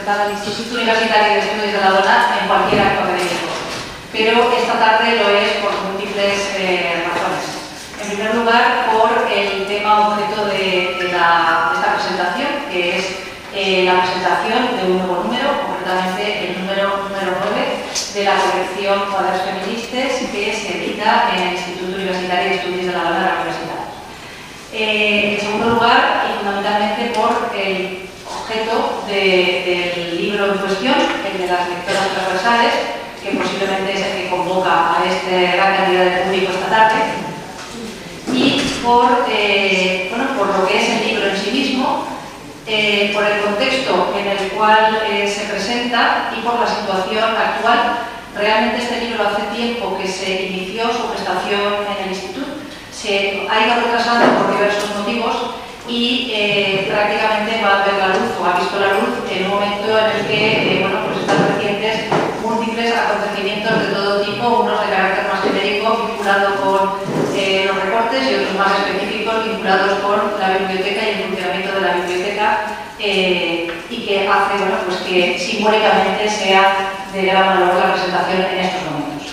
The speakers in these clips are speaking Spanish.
representar al Instituto Universitario de Estudios de la Dona en cualquier acto académico, pero esta tarde lo es por múltiples razones. En primer lugar, por el tema objeto de esta presentación, que es la presentación de un nuevo número, concretamente el número 9 de la colección Cuaders Feministes, que se edita en el Instituto Universitario de Estudios de la Dona de la Universidad. En segundo lugar, y fundamentalmente por el objeto del libro en cuestión, el de las lectoras transversales, que posiblemente es el que convoca a esta gran cantidad de público esta tarde, y por lo que es el libro en sí mismo, por el contexto en el cual se presenta y por la situación actual. Realmente este libro hace tiempo que se inició su prestación en el instituto, se ha ido retrasando por diversos motivos y prácticamente va a ver la luz o ha visto la luz en un momento en el que están recientes múltiples acontecimientos de todo tipo, unos de carácter más genérico vinculados con los recortes y otros más específicos vinculados con la biblioteca y el funcionamiento de la biblioteca y que hace que simbólicamente sea de gran valor la presentación en estos momentos.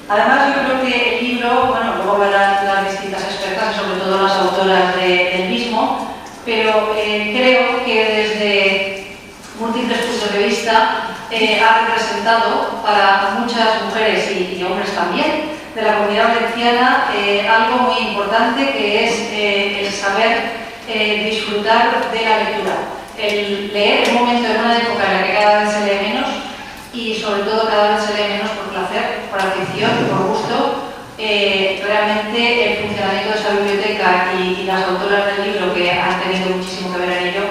Además, yo creo que el libro, luego verán las distintas expertas, sobre todo las autoras del mismo, pero creo que desde múltiples puntos de vista ha representado para muchas mujeres y hombres también de la comunidad valenciana algo muy importante, que es el saber disfrutar de la lectura. El leer en un momento, en una época en la que cada vez se lee menos y sobre todo cada vez se lee menos por placer, por afición, por gusto. Realmente el funcionamiento de esa biblioteca y las autoras del libro, que han tenido muchísimo que ver en ello,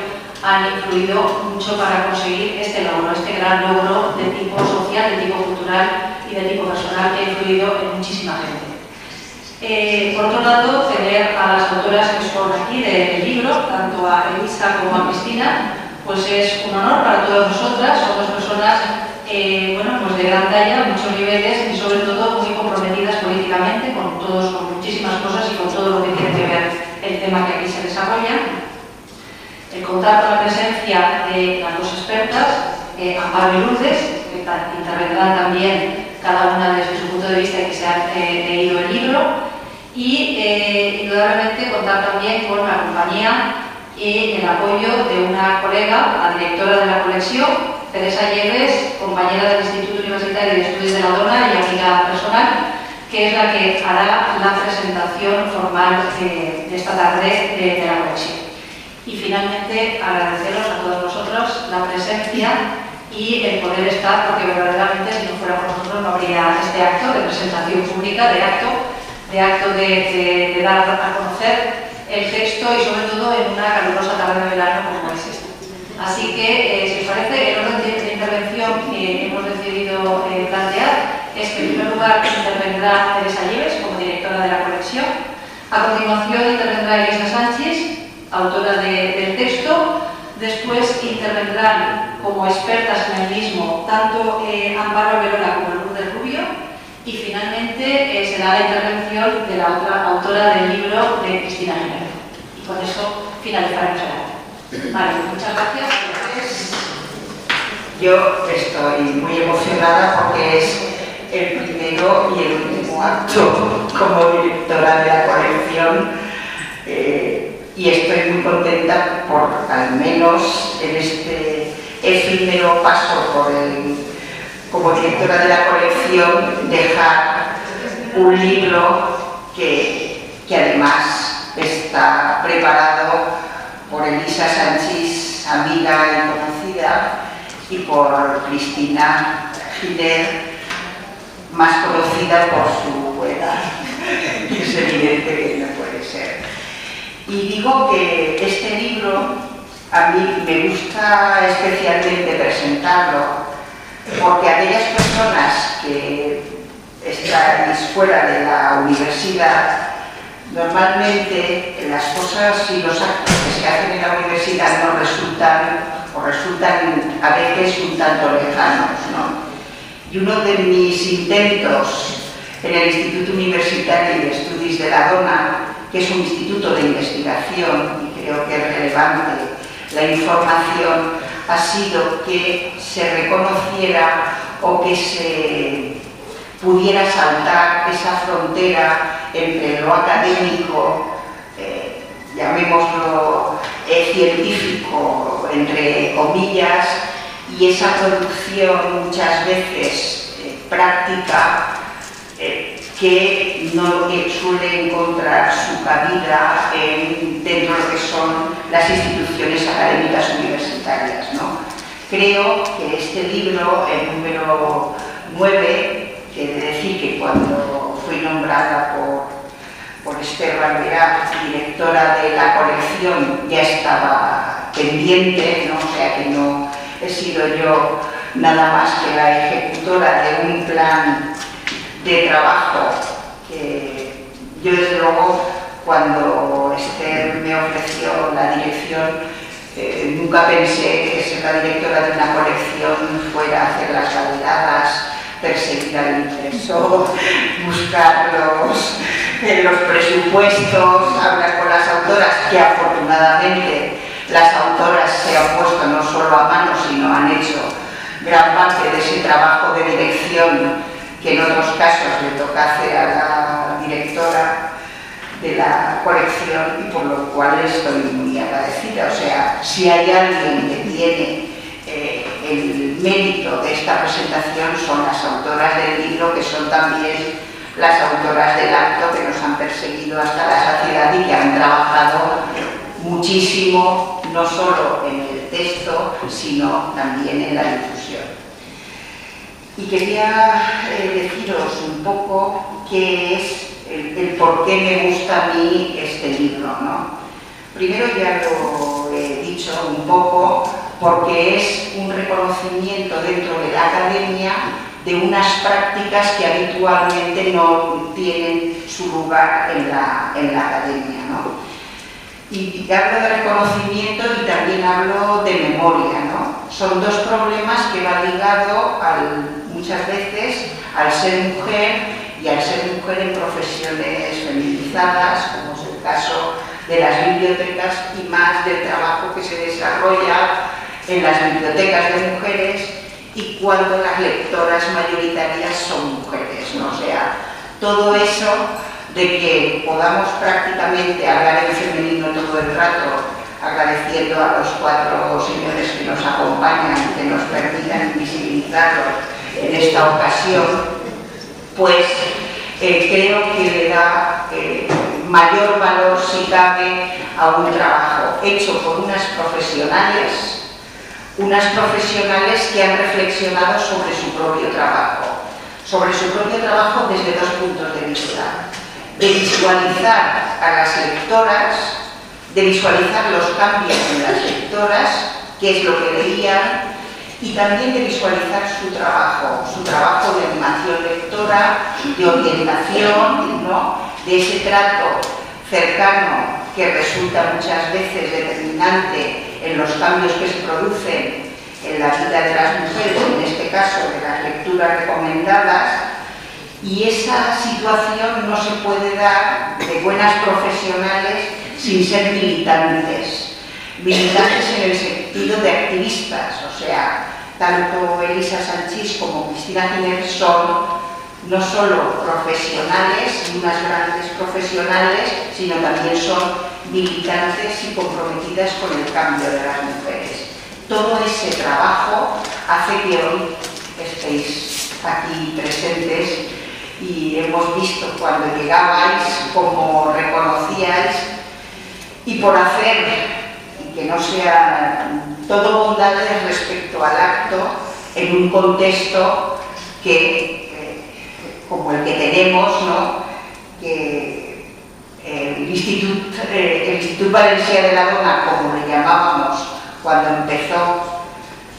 han influido mucho para conseguir este logro, este gran logro de tipo social, de tipo cultural y de tipo personal, que ha influido en muchísima gente. Por otro lado, tener a las autoras que son aquí del libro, tanto a Elisa como a Cristina, pues es un honor para todas nosotras. Son dos personas de gran talla, muchos niveles y sobre todo muy comprometidas políticamente con muchísimas cosas y con todo lo que tiene que ver el tema que aquí se desarrolla. El contar con la presencia de las dos expertas, Amparo y Lourdes, que intervendrán también cada una desde su punto de vista y que se han leído el libro, y indudablemente contar también con la compañía y el apoyo de una colega, la directora de la colección, Teresa Lleves, compañera del Instituto Universitario de Estudios de la Dona y amiga personal, que es la que hará la presentación formal de esta tarde de la colección. Y finalmente agradeceros a todos vosotros la presencia y el poder estar, porque verdaderamente si no fuera por nosotros no habría este acto de presentación pública, de acto de dar a conocer el texto y sobre todo en una calurosa tarde de verano como es esta. Así que, si os parece, el orden de intervención que hemos decidido plantear es que en primer lugar intervendrá Teresa Lleves como directora de la colección. A continuación intervendrá Elisa Sánchez, autora del texto. Después intervendrán como expertas en el mismo tanto Amparo Verola como Lourdes Rubio, y finalmente será la intervención de la otra autora del libro, de Cristina Jiménez. Y con eso finalizaremos el acto. Vale, muchas gracias. Yo estoy muy emocionada porque es el primero y el último acto como directora de la colección. Y estoy muy contenta por, al menos en este efímero paso como directora de la colección, dejar un libro que además está preparado por Elisa Sánchez, amiga y conocida, y por Cristina Jiménez, más conocida por su edad, que es evidente que no puede ser. Y digo que este libro a mí me gusta especialmente presentarlo porque aquellas personas que estáis fuera de la universidad, normalmente las cosas y los actos que se hacen en la universidad nos resultan a veces un tanto lejanos, ¿no? Y uno de mis intentos en el Instituto Universitario de Estudios de la Dona, que es un instituto de investigación y creo que es relevante la información, ha sido que se reconociera o que se pudiera saltar esa frontera entre lo académico, llamémoslo científico, entre comillas, y esa producción muchas veces práctica que no suele encontrar su cabida dentro de lo que son las instituciones académicas universitarias, ¿no? Creo que este libro, el número 9, que he de decir que cuando fui nombrada por Esther Barberá, directora de la colección, ya estaba pendiente, ¿no? O sea que no he sido yo nada más que la ejecutora de un plan de trabajo que yo, desde luego, cuando Esther me ofreció la dirección, nunca pensé que ser la directora de una colección fuera hacer las validadas, perseguir al impresor, buscar los presupuestos, hablar con las autoras, que afortunadamente las autoras se han puesto no solo a mano, sino han hecho gran parte de ese trabajo de dirección que en otros casos le toca hacer a la directora de la colección, y por lo cual estoy muy agradecida. O sea, si hay alguien que tiene el mérito de esta presentación, son las autoras del libro, que son también las autoras del acto, que nos han perseguido hasta la saciedad y que han trabajado muchísimo, no solo en el texto, sino también en la difusión. Y quería deciros un poco qué es el por qué me gusta a mí este libro, ¿no? Primero, ya lo he dicho un poco, porque es un reconocimiento dentro de la academia de unas prácticas que habitualmente no tienen su lugar en la academia, ¿no? Y hablo de reconocimiento y también hablo de memoria, ¿no? Son dos problemas que van ligados muchas veces al ser mujer y al ser mujer en profesiones feminizadas, como es el caso de las bibliotecas, y más del trabajo que se desarrolla en las bibliotecas de mujeres y cuando las lectoras mayoritarias son mujeres, ¿no? O sea, todo eso de que podamos prácticamente hablar en femenino todo el rato, agradeciendo a los 4 señores que nos acompañan, que nos permitan visibilizarlo en esta ocasión, pues creo que le da mayor valor, si cabe, a un trabajo hecho por unas profesionales que han reflexionado sobre su propio trabajo desde 2 puntos de vista: de visualizar a las lectoras, de visualizar los cambios en las lectoras, qué es lo que veían, y también de visualizar su trabajo de animación lectora, de orientación, ¿no? De ese trato cercano que resulta muchas veces determinante en los cambios que se producen en la vida de las mujeres, en este caso de las lecturas recomendadas. Y esa situación no se puede dar de buenas profesionales sin ser militantes en el sentido de activistas. O sea, tanto Elisa Sanchís como Cristina Giner son no solo profesionales, unas grandes profesionales, sino también son militantes y comprometidas con el cambio de las mujeres. Todo ese trabajo hace que hoy estéis aquí presentes, y hemos visto cuando llegabais cómo reconocíais, y por hacer que no sea todo bondades respecto al acto en un contexto como el que tenemos, ¿no? Que el Institut Valencià de la Dona, como le llamábamos cuando empezó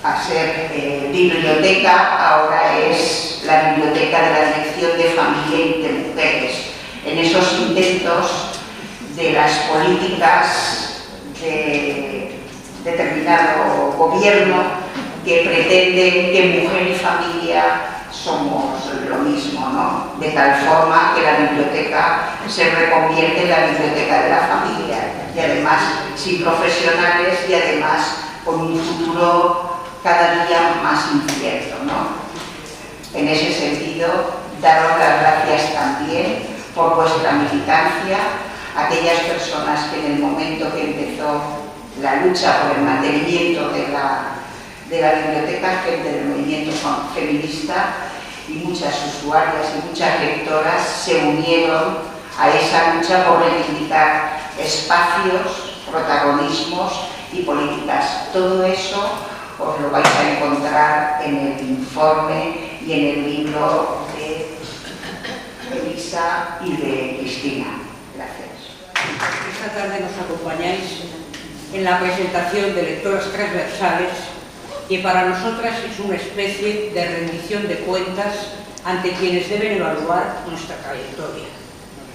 a ser biblioteca, ahora es la Biblioteca de la Dirección de Familia y de Mujeres, en esos intentos de las políticas de determinado gobierno que pretenden que mujer y familia somos lo mismo, ¿no? De tal forma que la biblioteca se reconvierte en la biblioteca de la familia, y además sin profesionales, y además con un futuro cada día más incierto, ¿no? En ese sentido, daros las gracias también por vuestra militancia, aquellas personas que en el momento que empezó la lucha por el mantenimiento de la biblioteca, gente del movimiento feminista y muchas usuarias y muchas lectoras se unieron a esa lucha por reivindicar espacios, protagonismos y políticas. Todo eso os lo vais a encontrar en el informe y en el libro de Elisa y de Cristina. Gracias. Esta tarde nos acompañáis en la presentación de lectoras transversales, que para nosotras es una especie de rendición de cuentas ante quienes deben evaluar nuestra trayectoria.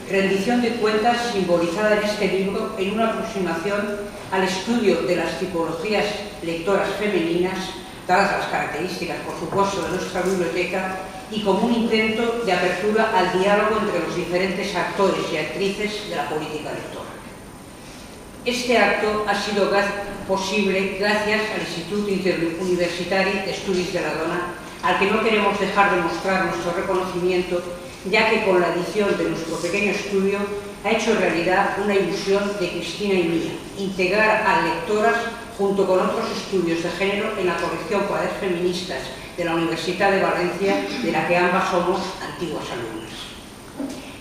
Rendición de cuentas simbolizada en este libro en una aproximación al estudio de las tipologías lectoras femeninas, dadas las características, por supuesto, de nuestra biblioteca, y como un intento de apertura al diálogo entre los diferentes actores y actrices de la política lectora. Este acto ha sido posible gracias al Instituto Interuniversitari d'Estudis de la Dona, al que no queremos dejar de mostrar nuestro reconocimiento, ya que con la edición de nuestro pequeño estudio ha hecho realidad una ilusión de Cristina y mía: integrar a lectoras junto con otros estudios de género en la colección Cuaders Feministas de la Universidad de Valencia, de la que ambas somos antiguas alumnas.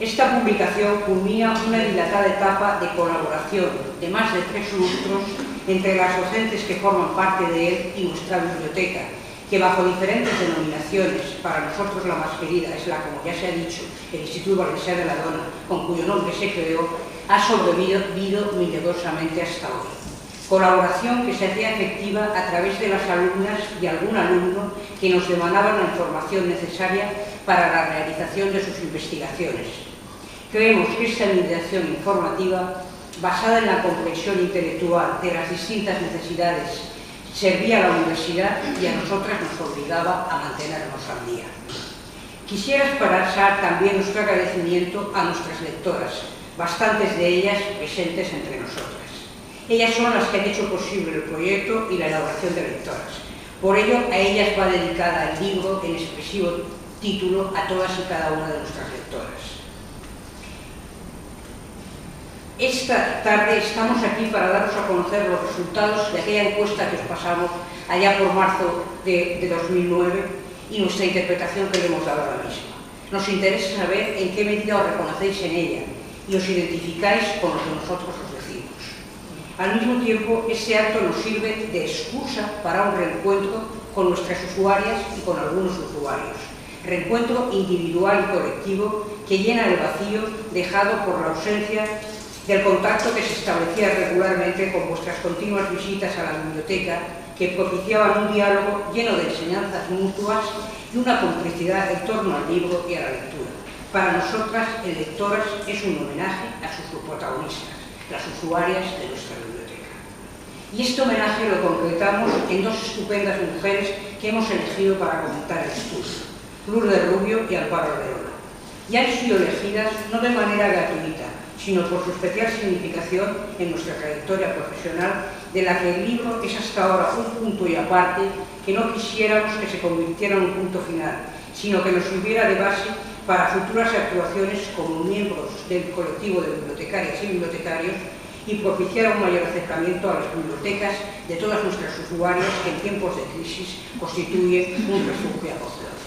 Esta publicación culmina una dilatada etapa de colaboración de más de 3 lustros entre las docentes que forman parte de él y nuestra biblioteca, que bajo diferentes denominaciones, para nosotros la más querida es la, como ya se ha dicho, el Instituto Valencià de la Dona, con cuyo nombre se creó, ha sobrevivido milagrosamente hasta hoy. Colaboración que se hacía efectiva a través de las alumnas y algún alumno que nos demandaban la información necesaria para la realización de sus investigaciones. Creemos que esta mediación informativa, basada en la comprensión intelectual de las distintas necesidades, servía a la universidad y a nosotras nos obligaba a mantenernos al día. Quisiera expresar también nuestro agradecimiento a nuestras lectoras, bastantes de ellas presentes entre nosotras. Ellas son las que han hecho posible el proyecto y la elaboración de lectoras. Por ello, a ellas va dedicada el libro en expresivo título a todas y cada una de nuestras lectoras. Esta tarde estamos aquí para daros a conocer los resultados de aquella encuesta que os pasamos allá por marzo de 2009 y nuestra interpretación que le hemos dado a la misma. Nos interesa saber en qué medida os reconocéis en ella y os identificáis con lo que nosotros os decimos. Al mismo tiempo, este acto nos sirve de excusa para un reencuentro con nuestras usuarias y con algunos usuarios. Reencuentro individual y colectivo que llena el vacío dejado por la ausencia del contacto que se establecía regularmente con vuestras continuas visitas a la biblioteca, que propiciaban un diálogo lleno de enseñanzas mutuas y una complicidad en torno al libro y a la lectura. Para nosotras, el Lectoras es un homenaje a sus protagonistas, las usuarias de nuestra biblioteca. Y este homenaje lo concretamos en 2 estupendas mujeres que hemos elegido para comentar el estudio: Lourdes Rubio y Amparo Arreola. Y han sido elegidas no de manera gratuita, sino por su especial significación en nuestra trayectoria profesional, de la que el libro es hasta ahora un punto y aparte que no quisiéramos que se convirtiera en un punto final, sino que nos sirviera de base para futuras actuaciones como miembros del colectivo de bibliotecarias y bibliotecarios y propiciara un mayor acercamiento a las bibliotecas de todas nuestras usuarias que en tiempos de crisis constituyen un refugio acogedor.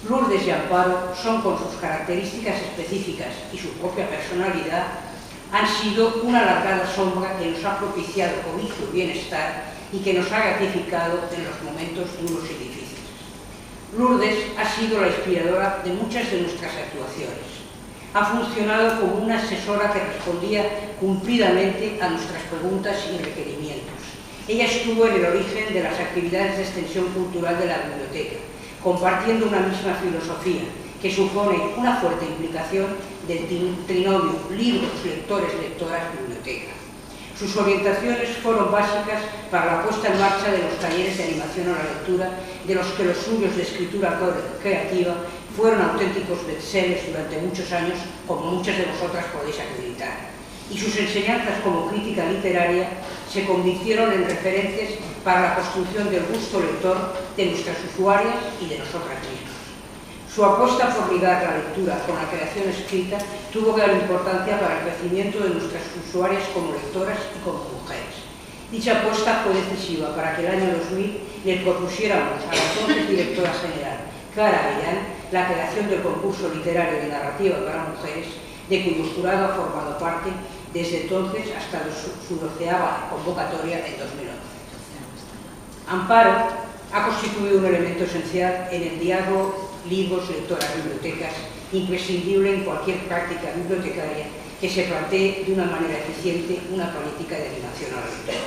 Lourdes y Amparo son, con sus características específicas y su propia personalidad, han sido una alargada sombra que nos ha propiciado cobijo y bienestar y que nos ha gratificado en los momentos duros y difíciles. Lourdes ha sido la inspiradora de muchas de nuestras actuaciones. Ha funcionado como una asesora que respondía cumplidamente a nuestras preguntas y requerimientos. Ella estuvo en el origen de las actividades de extensión cultural de la biblioteca, compartiendo una misma filosofía, que supone una fuerte implicación del trinomio libros, lectores, lectoras, biblioteca. Sus orientaciones fueron básicas para la puesta en marcha de los talleres de animación a la lectura, de los que los suyos de escritura creativa fueron auténticos bestsellers durante muchos años, como muchas de vosotras podéis acreditar. y sus enseñanzas como crítica literaria se convirtieron en referentes para la construcción del gusto lector de nuestras usuarias y de nosotras mismas. Su apuesta por ligar la lectura con la creación escrita tuvo gran importancia para el crecimiento de nuestras usuarias como lectoras y como mujeres. Dicha apuesta fue decisiva para que el año 2000 le propusiéramos a la entonces directora general, Clara Avellán, la creación del concurso literario de narrativa para mujeres, de cuyo jurado ha formado parte desde entonces hasta su 12ª convocatoria en 2011. Amparo ha constituido un elemento esencial en el diálogo libros, lectoras, bibliotecas, imprescindible en cualquier práctica bibliotecaria que se plantee de una manera eficiente una política de animación a la lectura.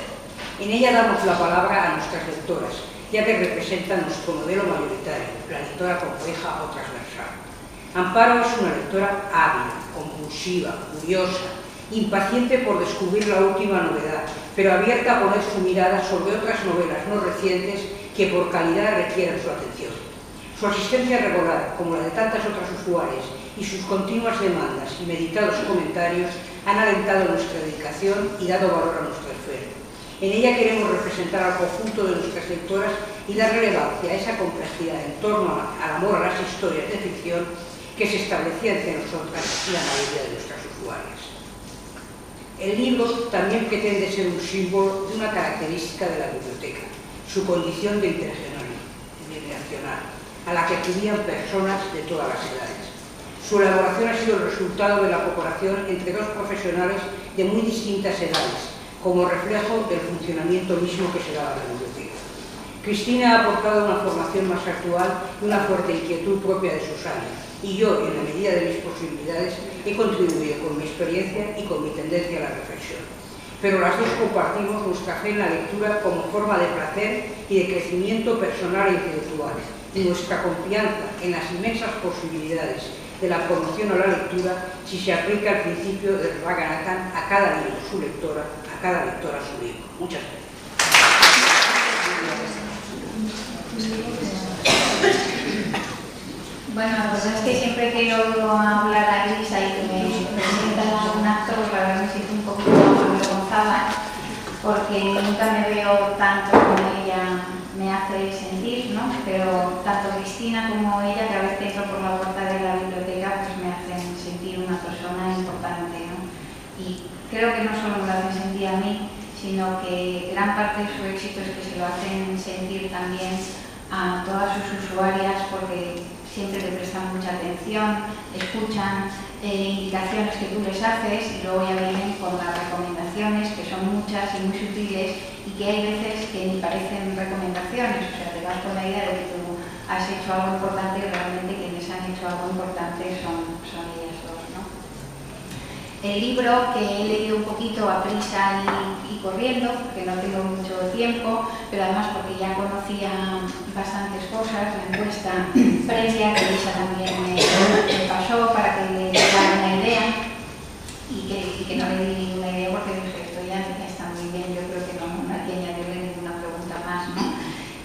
En ella damos la palabra a nuestras lectoras, ya que representan nuestro modelo mayoritario, la lectora compleja o transversal. Amparo es una lectora hábil, compulsiva, curiosa, impaciente por descubrir la última novedad, pero abierta a poner su mirada sobre otras novelas no recientes que por calidad requieren su atención. Su asistencia regular, como la de tantas otras usuarias, y sus continuas demandas y meditados comentarios han alentado nuestra dedicación y dado valor a nuestro esfuerzo. En ella queremos representar al conjunto de nuestras lectoras y dar relevancia a esa complejidad en torno al amor a las historias de ficción que se establecía entre nosotras y la mayoría de nuestras usuarias. El libro también pretende ser un símbolo de una característica de la biblioteca, su condición de intergeneracional, a la que acudían personas de todas las edades. Su elaboración ha sido el resultado de la cooperación entre dos profesionales de muy distintas edades, como reflejo del funcionamiento mismo que se daba en la biblioteca. Cristina ha aportado una formación más actual y una fuerte inquietud propia de sus años, y yo, en la medida de mis posibilidades, he contribuido con mi experiencia y con mi tendencia a la reflexión. Pero las dos compartimos nuestra fe en la lectura como forma de placer y de crecimiento personal e intelectual, y nuestra confianza en las inmensas posibilidades de la promoción a la lectura si se aplica el principio del Raganathan a cada libro su lectora, a cada lectora su libro. Muchas gracias. Bueno, la verdad es que siempre que oigo hablar a Elisa y que me presenta un acto, pues la verdad me siento un poco avergonzada porque nunca me veo tanto como ella me hace sentir, ¿no? Pero tanto Cristina como ella, cada vez que entro por la puerta de la biblioteca, pues me hacen sentir una persona importante, ¿no? Y creo que no solo me lo hacen sentir a mí, sino que gran parte de su éxito es que se lo hacen sentir también a todas sus usuarias, porque siempre le prestan mucha atención, escuchan indicaciones que tú les haces y luego ya vienen con las recomendaciones, que son muchas y muy sutiles y que hay veces que ni parecen recomendaciones, o sea, te vas con la idea de que tú has hecho algo importante y realmente quienes han hecho algo importante son ellas dos, ¿no? El libro, que he leído un poquito a prisa y corriendo, porque no tengo mucho tiempo, pero además porque ya conocía bastantes cosas, la encuesta previa que Elisa también me pasó para que le diera una idea y que no le di ninguna idea porque dije, esto ya está muy bien, yo creo que no hay que añadirle ninguna pregunta más, ¿no?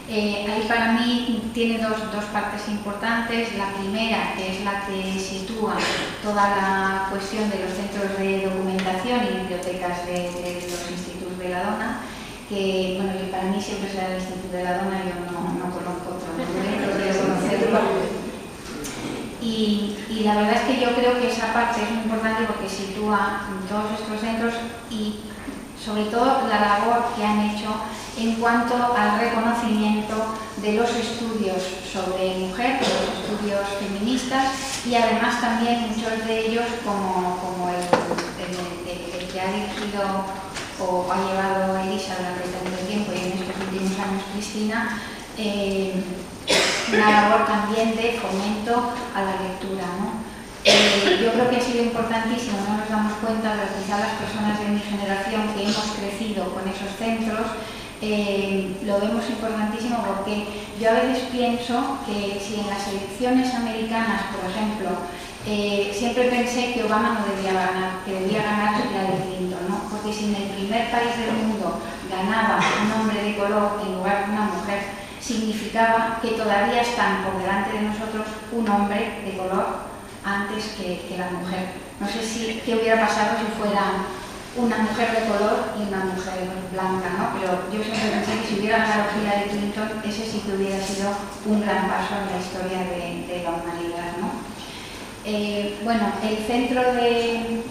Ahí para mí tiene dos partes importantes. La primera, que es la que sitúa toda la cuestión de los centros de documentación y bibliotecas de los institutos de la Dona, que bueno, para mí siempre será el Instituto de la Dona, yo no conozco otro, no quiero conocerlo. Y la verdad es que yo creo que esa parte es muy importante porque sitúa todos estos centros y sobre todo la labor que han hecho en cuanto al reconocimiento de los estudios sobre mujer, de los estudios feministas y además también muchos de ellos como el que ha dirigido o ha llevado Elisa durante tanto tiempo y en estos últimos años Cristina, una labor también de fomento a la lectura, ¿no? Yo creo que ha sido importantísimo, no nos damos cuenta, pero quizá las personas de mi generación que hemos crecido con esos centros, lo vemos importantísimo porque yo a veces pienso que si en las elecciones americanas, por ejemplo, siempre pensé que Obama no debía ganar, que debía ganar Hillary Clinton, ¿no? Porque si en el primer país del mundo ganaba un hombre de color en lugar de una mujer, significaba que todavía están por delante de nosotros un hombre de color antes que la mujer. No sé qué hubiera pasado si fuera una mujer de color y una mujer blanca, ¿no? Pero yo siempre pensé que si hubiera ganado Hillary Clinton, ese sí que hubiera sido un gran paso en la historia de la humanidad, ¿no? Bueno, el centro del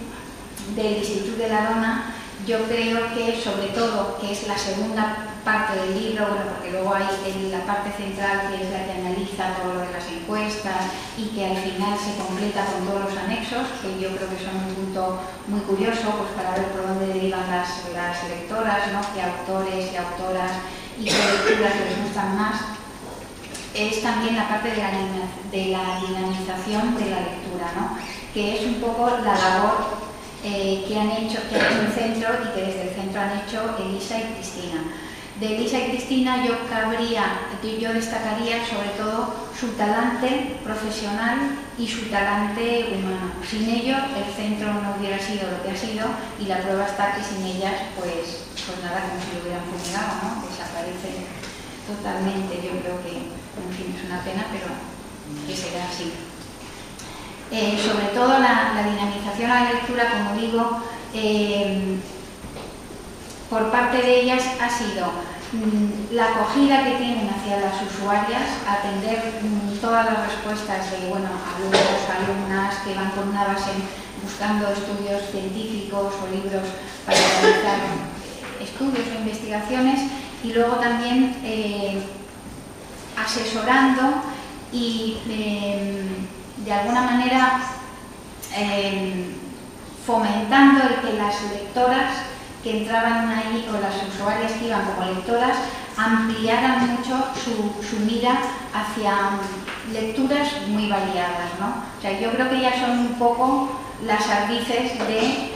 Instituto de la Dona, yo creo que sobre todo, que es la segunda parte del libro, bueno, porque luego hay la parte central que es la que analiza todo lo de las encuestas y que al final se completa con todos los anexos, que yo creo que son un punto muy curioso pues para ver por dónde derivan las lectoras, ¿no? Qué autores y autoras y qué lecturas les gustan más. Es también la parte de la dinamización de la lectura, ¿no? Que es un poco la labor que han hecho el centro y que desde el centro han hecho Elisa y Cristina. De Elisa y Cristina yo destacaría sobre todo su talante profesional y su talante humano. Sin ello el centro no hubiera sido lo que ha sido y la prueba está que sin ellas pues nada, como si lo hubieran fumigado, ¿no? Desaparecen totalmente. Yo creo que, en fin, es una pena, pero que será así. Sobre todo la dinamización a la lectura, como digo, por parte de ellas ha sido la acogida que tienen hacia las usuarias, atender todas las respuestas de alumnos, alumnas que van con una base buscando estudios científicos o libros para realizar estudios o investigaciones, y luego también asesorando y de alguna manera fomentando el que las lectoras que entraban ahí o las usuarias que iban como lectoras ampliaran mucho su mira hacia lecturas muy variadas, ¿no? O sea, yo creo que ya son un poco las ardices de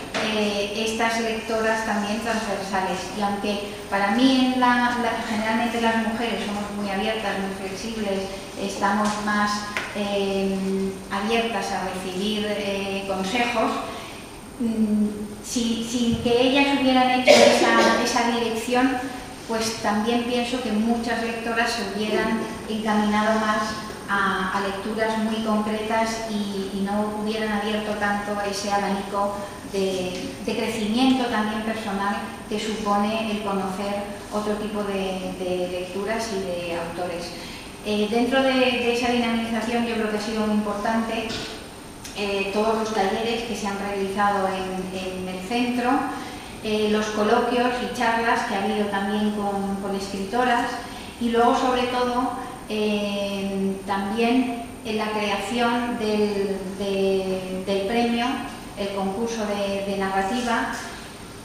estas lectoras también transversales, y aunque para mí generalmente las mujeres somos muy abiertas, muy flexibles, estamos más abiertas a recibir consejos, sin que ellas hubieran hecho esa dirección, pues también pienso que muchas lectoras se hubieran encaminado más a lecturas muy concretas y no hubieran abierto tanto ese abanico de crecimiento también personal que supone el conocer otro tipo de lecturas y de autores. Dentro de esa dinamización yo creo que ha sido muy importante todos los talleres que se han realizado en el centro, los coloquios y charlas que ha habido también con escritoras, y luego sobre todo también en la creación del premio, el concurso de narrativa,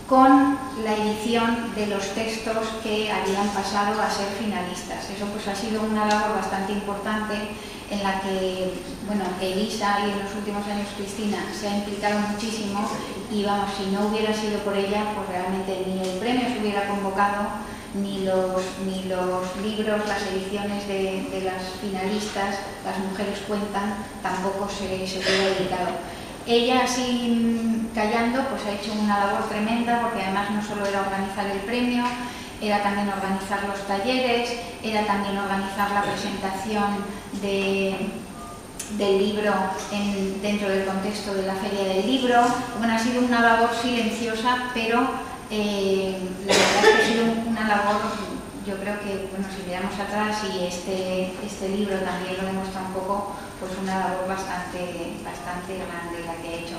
con la edición de los textos que habían pasado a ser finalistas. Eso pues ha sido una labor bastante importante en la que, Elisa y en los últimos años Cristina se ha implicado muchísimo, y vamos, si no hubiera sido por ella, pues realmente ni el premio se hubiera convocado, ni los libros, las ediciones de las finalistas, Las mujeres cuentan, tampoco se hubiera editado. Ella, así callando, pues ha hecho una labor tremenda, porque además no solo era organizar el premio, era también organizar los talleres, era también organizar la presentación del libro dentro del contexto de la Feria del Libro. Bueno, ha sido una labor silenciosa, pero la verdad es que ha sido una labor, yo creo que, si miramos atrás, y este libro también lo demuestra un poco, pues una labor bastante grande la que ha hecho.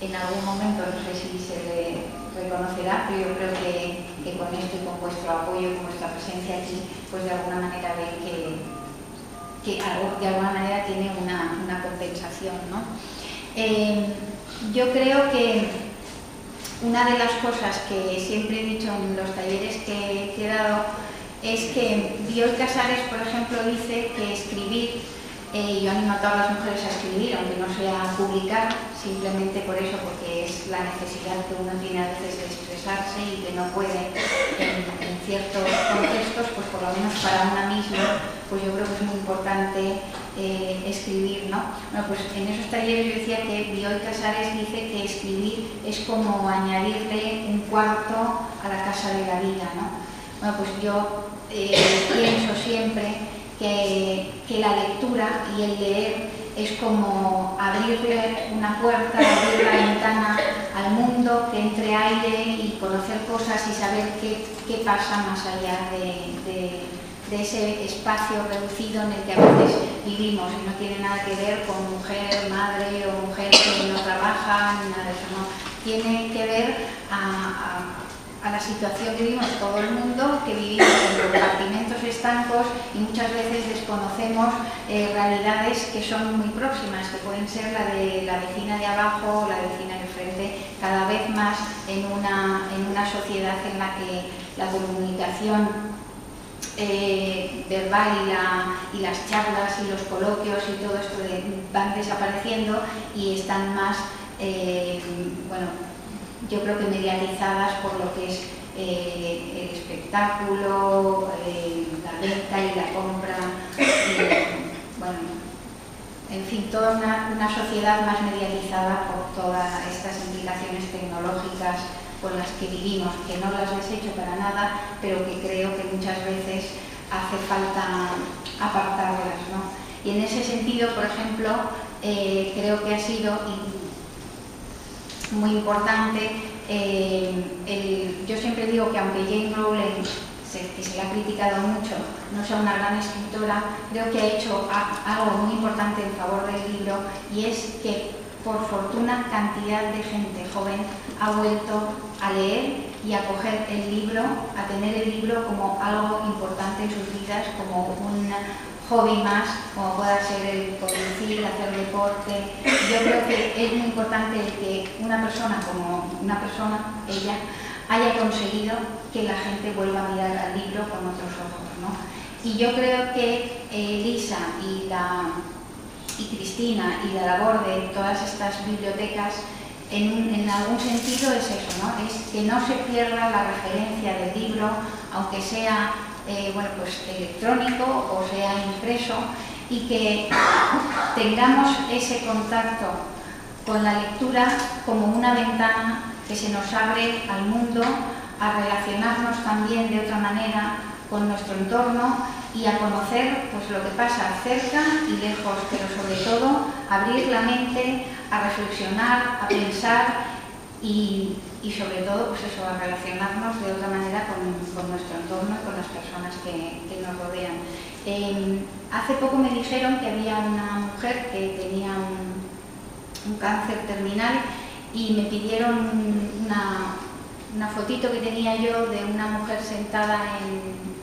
En algún momento, no sé si se le reconocerá, pero yo creo que con esto y con vuestro apoyo, con vuestra presencia aquí, pues de alguna manera ve que algo de alguna manera tiene una compensación, ¿no? Yo creo que una de las cosas que siempre he dicho en los talleres que he dado es que Bioy Casares, por ejemplo, dice que escribir, yo animo a todas las mujeres a escribir, aunque no sea publicar, simplemente por eso, porque es la necesidad que uno tiene a veces de expresarse y que no puede en ciertos contextos, pues por lo menos para una misma, pues yo creo que es muy importante escribir, ¿no? Bueno, pues en esos talleres yo decía que Bioy Casares dice que escribir es como añadirle un cuarto a la casa de la vida, ¿no? Bueno, pues yo pienso siempre que la lectura y el leer es como abrirle una puerta, abrir la ventana al mundo, que entre aire y conocer cosas y saber qué pasa más allá de ese espacio reducido en el que a veces vivimos, y no tiene nada que ver con mujer, madre o mujer que no trabaja, ni nada de eso, no. Tiene que ver a la situación que vivimos todo el mundo, que vivimos en compartimentos estancos y muchas veces desconocemos realidades que son muy próximas, que pueden ser la de la vecina de abajo o la vecina de frente, cada vez más en una sociedad en la que la comunicación verbal y las charlas y los coloquios y todo esto van desapareciendo y están más, bueno, yo creo que mediatizadas por lo que es el espectáculo, la venta y la compra, bueno, en fin, toda una sociedad más mediatizada por todas estas implicaciones tecnológicas con las que vivimos, que no las desecho para nada, pero que creo que muchas veces hace falta apartarlas, ¿no? Y en ese sentido, por ejemplo, creo que ha sido muy importante, yo siempre digo que aunque Jane Rowling, que se le ha criticado mucho, no sea una gran escritora, creo que ha hecho algo muy importante en favor del libro, y es que por fortuna cantidad de gente joven ha vuelto a leer y a coger el libro, a tener el libro como algo importante en sus vidas, como un hobby más, como pueda ser el conducir, hacer deporte. Yo creo que es muy importante que una persona como ella, haya conseguido que la gente vuelva a mirar al libro con otros ojos, ¿no? Y yo creo que Lisa y Cristina y la labor de todas estas bibliotecas en algún sentido es eso, ¿no? Es que no se pierda la referencia del libro, aunque sea bueno, pues electrónico o sea impreso, y que tengamos ese contacto con la lectura como una ventana que se nos abre al mundo, a relacionarnos también de otra manera con nuestro entorno y a conocer pues lo que pasa cerca y lejos, pero sobre todo abrir la mente, a reflexionar, a pensar y sobre todo pues eso, a relacionarnos de otra manera con nuestro entorno y con las personas que nos rodean. Hace poco me dijeron que había una mujer que tenía un cáncer terminal y me pidieron una fotito que tenía yo de una mujer sentada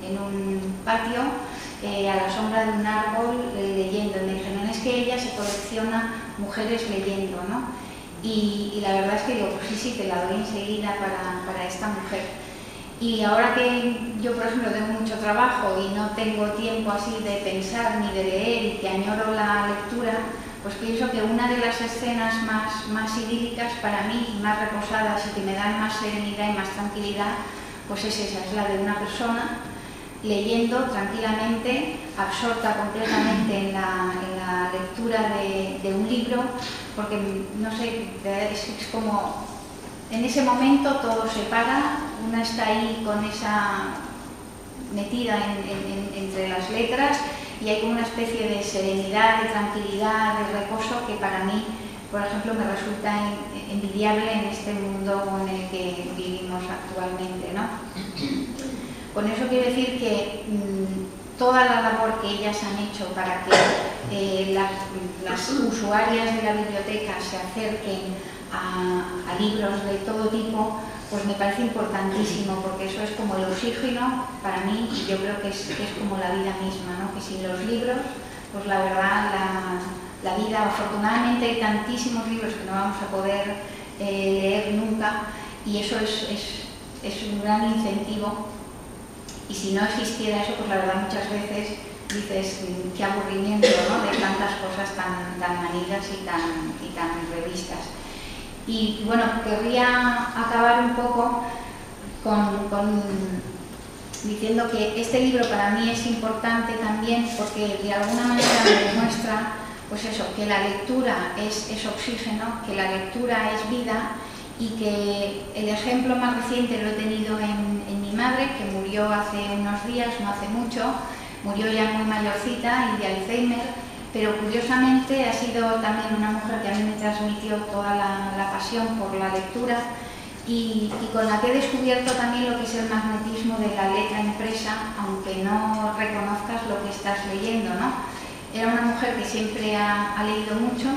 en un patio a la sombra de un árbol leyendo. Me dijeron, es que ella se colecciona mujeres leyendo, ¿no? Y la verdad es que digo, pues sí, te la doy enseguida para esta mujer. Y ahora que yo, por ejemplo, tengo mucho trabajo y no tengo tiempo así de pensar ni de leer y que añoro la lectura, pues pienso que una de las escenas más idílicas para mí, más reposadas y que me dan más serenidad y más tranquilidad, pues es esa, es la de una persona leyendo tranquilamente, absorta completamente en la lectura de un libro, porque, no sé, es como, en ese momento todo se para, una está ahí con esa metida entre las letras y hay como una especie de serenidad, de tranquilidad, de reposo que para mí, por ejemplo, me resulta envidiable en este mundo en el que vivimos actualmente, ¿no? Con eso quiero decir que toda la labor que ellas han hecho para que las usuarias de la biblioteca se acerquen a libros de todo tipo, pues me parece importantísimo, porque eso es como el oxígeno para mí, y yo creo que es como la vida misma, ¿no? Que sin los libros, pues la verdad, la vida, afortunadamente hay tantísimos libros que no vamos a poder leer nunca, y eso es un gran incentivo. Y si no existiera eso, pues la verdad muchas veces dices, qué aburrimiento, ¿no? De tantas cosas tan manidas y tan revistas. Y bueno, querría acabar un poco diciendo que este libro para mí es importante también porque de alguna manera me demuestra, pues eso, que la lectura es oxígeno, que la lectura es vida, y que el ejemplo más reciente lo he tenido en mi madre, que murió hace unos días, no hace mucho, murió ya muy mayorcita y de Alzheimer, pero curiosamente ha sido también una mujer que a mí me transmitió toda la pasión por la lectura y con la que he descubierto también lo que es el magnetismo de la letra impresa, aunque no reconozcas lo que estás leyendo, ¿no? Era una mujer que siempre ha leído mucho,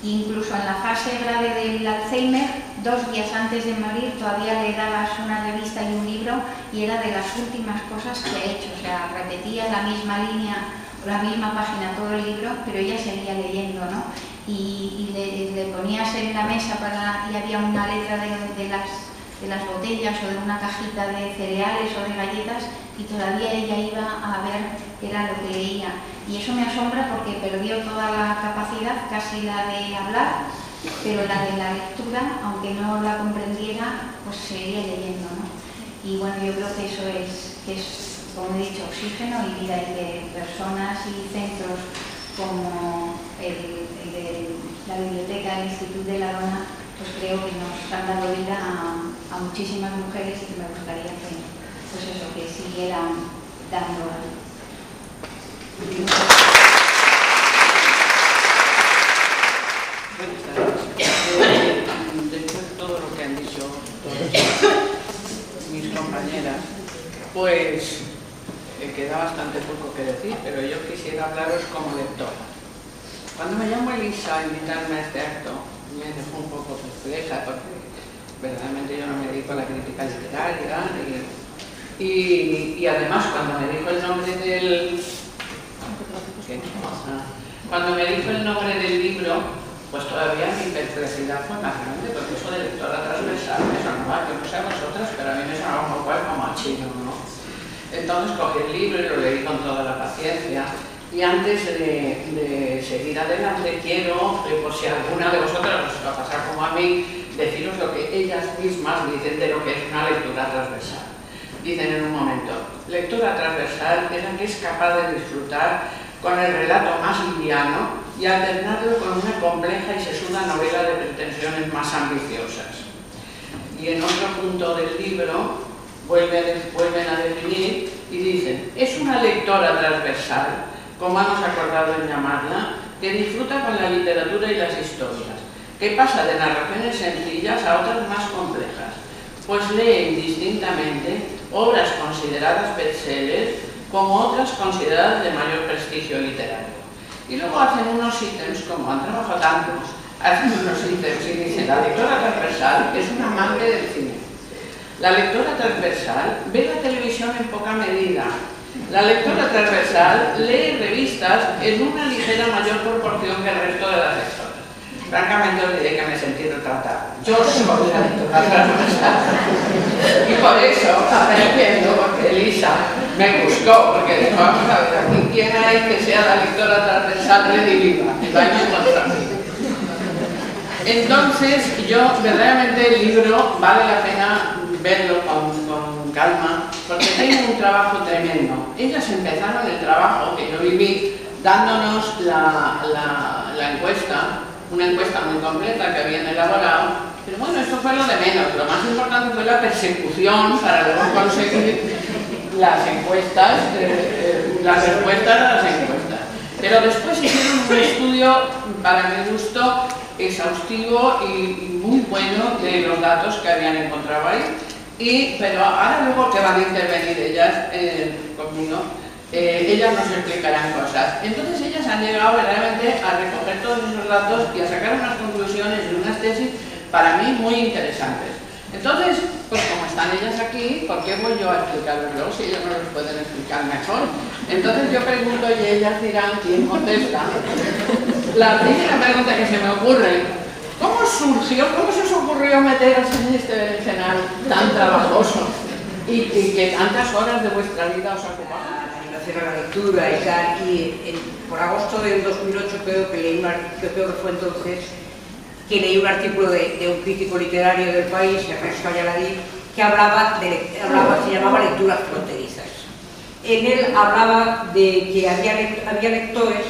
incluso en la fase grave del Alzheimer, 2 días antes de morir todavía le dabas una revista y un libro y era de las últimas cosas que ha hecho, o sea, repetía la misma línea, la misma página todo el libro, pero ella seguía leyendo, ¿no? Y le ponías en la mesa y había una letra de las botellas o de una cajita de cereales o de galletas y todavía ella iba a ver qué era lo que leía. Y eso me asombra porque perdió toda la capacidad, casi la de hablar, pero la de la lectura, aunque no la comprendiera, pues seguía leyendo, ¿no? Y bueno, yo creo que eso es, como he dicho, oxígeno y vida, y que personas y centros como el de la biblioteca del Instituto de la Dona, pues creo que nos han dado vida a muchísimas mujeres y me gustaría que, pues eso, que siguieran dando. Buenas tardes. Después de todo lo que han dicho todas mis compañeras, pues queda bastante poco que decir, pero yo quisiera hablaros como lectora. Cuando me llamo Elisa a invitarme a este acto, me dejó un poco perpleja porque verdaderamente yo no me dedico a la crítica literaria y además cuando me dijo el nombre del... Cuando me dijo el nombre del libro, pues todavía mi perplejidad fue más grande, porque eso de lectora transversal me sonaba, que no sé a vosotras, pero a mí me sonaba un poco como a chino, ¿no? Entonces cogí el libro y lo leí con toda la paciencia. Y antes de seguir adelante, quiero, por si alguna de vosotras os va a pasar como a mí, deciros lo que ellas mismas dicen de lo que es una lectura transversal. Dicen en un momento, lectura transversal es la que es capaz de disfrutar con el relato más liviano y alternarlo con una compleja y sesuda novela de pretensiones más ambiciosas. Y en otro punto del libro vuelven a definir y dicen, es una lectora transversal, como hemos acordado en llamarla, que disfruta con la literatura y las historias, que pasa de narraciones sencillas a otras más complejas, pues lee indistintamente obras consideradas bestsellers como otras consideradas de mayor prestigio literario. Y luego hacen unos ítems, como han trabajado tantos, hacen unos ítems y dicen, la lectora transversal es un amante del cine. La lectora transversal ve la televisión en poca medida. La lectora transversal lee revistas en una ligera mayor proporción que el resto de las lectoras. Francamente os diré que me sentí retratada. Yo soy la lectora transversal. Y por eso, aprendiendo, porque Elisa me buscó, porque dijo, vamos a ver, aquí quién hay que sea la lectora transversal rediviva. Y va a encontrar mí. Entonces, yo, verdaderamente el libro vale la pena verlo con calma, porque tiene un trabajo tremendo. Ellas empezaron el trabajo que yo viví dándonos la encuesta, una encuesta muy completa que habían elaborado, pero bueno, esto fue lo de menos. Lo más importante fue la persecución para luego conseguir las encuestas, las respuestas a las encuestas. Pero después hicieron un estudio, para mi gusto, exhaustivo y muy bueno de los datos que habían encontrado ahí. Pero ahora luego que van a intervenir ellas conmigo, ellas nos explicarán cosas. Entonces ellas han llegado verdaderamente a recoger todos esos datos y a sacar unas conclusiones y unas tesis para mí muy interesantes. Entonces, pues como están ellas aquí, ¿por qué voy yo a explicarlo si ellos no los pueden explicar mejor? Entonces yo pregunto y ellas dirán quién contesta. La primera pregunta que se me ocurre, ¿cómo surgió, cómo se os ocurrió meteros en este berenjenal tan trabajoso y que tantas horas de vuestra vida os ocupaban? La lectura y tal, y por agosto del 2008 creo que leí un artículo de un crítico literario del país, Ernesto Ayaladí, que se llamaba Lecturas Fronterizas. En él hablaba de que había lectores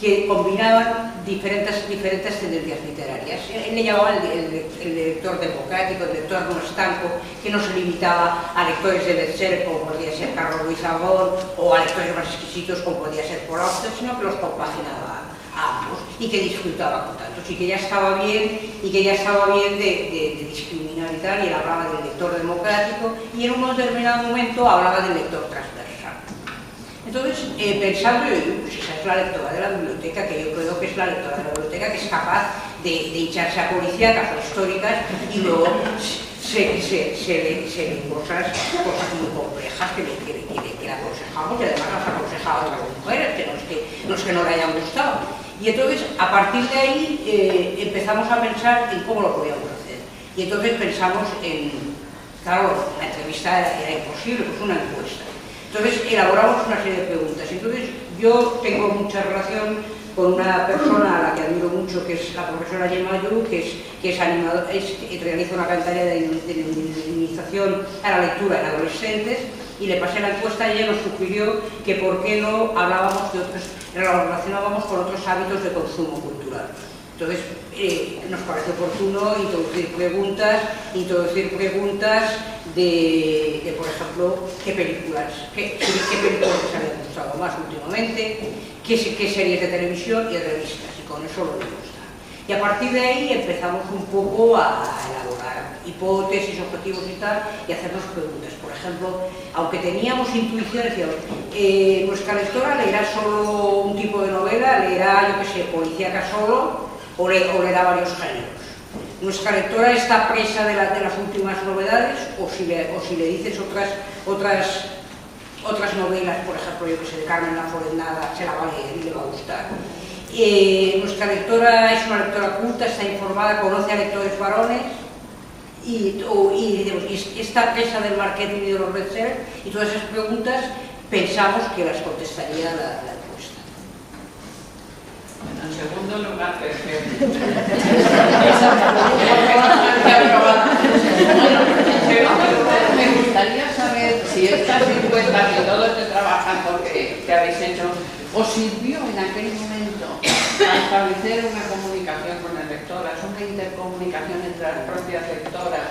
que combinaban diferentes tendencias literarias. Él le llamaba el lector democrático, el lector no estanco, que no se limitaba a lectores de bestseller como podía ser Carlos Ruiz Zafón o a lectores más exquisitos como podía ser Paul Auster, sino que los compaginaba a ambos y que disfrutaba con tantos y que ya estaba bien de discriminar y tal, y él hablaba del lector democrático y en un determinado momento hablaba del lector transversal. Entonces, pensando, pues esa es la lectora de la biblioteca, que yo creo que es la lectora de la biblioteca que es capaz de hincharse a policíacas o históricas y luego se leen cosas muy complejas que le aconsejamos, y además las aconsejaba a otras mujeres, que no es que no le hayan gustado. Y entonces, a partir de ahí, empezamos a pensar en cómo lo podíamos hacer. Y entonces pensamos en, claro, la entrevista era imposible, pues una encuesta. Entonces elaboramos una serie de preguntas. Entonces yo tengo mucha relación con una persona a la que admiro mucho, que es la profesora Gemma Ayú, que es animadora, realiza una campaña de iniciación a la lectura en adolescentes, y le pasé la encuesta y ella nos sugirió que por qué no hablábamos de otros, lo relacionábamos con otros hábitos de consumo cultural. Entonces nos parece oportuno introducir preguntas de por ejemplo, qué películas les han gustado más últimamente, qué series de televisión y revistas, y con eso lo gusta. Y a partir de ahí empezamos un poco a elaborar hipótesis, objetivos y tal, y hacernos preguntas. Por ejemplo, aunque teníamos intuiciones, nuestra lectora leerá solo un tipo de novela, leerá, yo qué sé, policíaca solo, o leerá varios géneros. Nuestra lectora está presa de las últimas novedades, o si le dices otras novelas, por ejemplo, yo que sé, de Carmen Laforet-Nada, se la va a leer y le va a gustar. Nuestra lectora es una lectora culta, está informada, conoce a lectores varones y está presa del marketing y de los bestsellers, y todas esas preguntas pensamos que las contestaría la encuesta. Bueno, en segundo lugar, me gustaría saber si estas encuestas y todo este trabajo que habéis hecho os sirvió en aquel momento para establecer una comunicación con las lectoras, una intercomunicación entre las propias lectoras.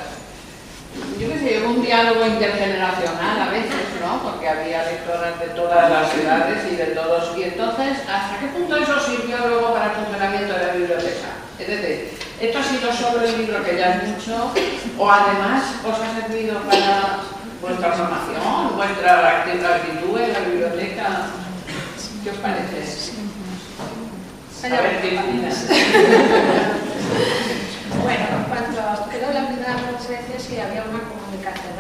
Yo qué sé, un diálogo intergeneracional a veces, ¿no? Porque había lectoras de todas las edades y de todos. Y entonces, ¿hasta qué punto eso sirvió luego para el funcionamiento de la biblioteca? Es decir, ¿esto ha sido solo el libro que ya has dicho? ¿O además os ha servido para vuestra formación, vuestra actitud en la biblioteca? ¿Qué os parece? A ver, Cristina. Bueno, creo la primera de las veces que había una comunicación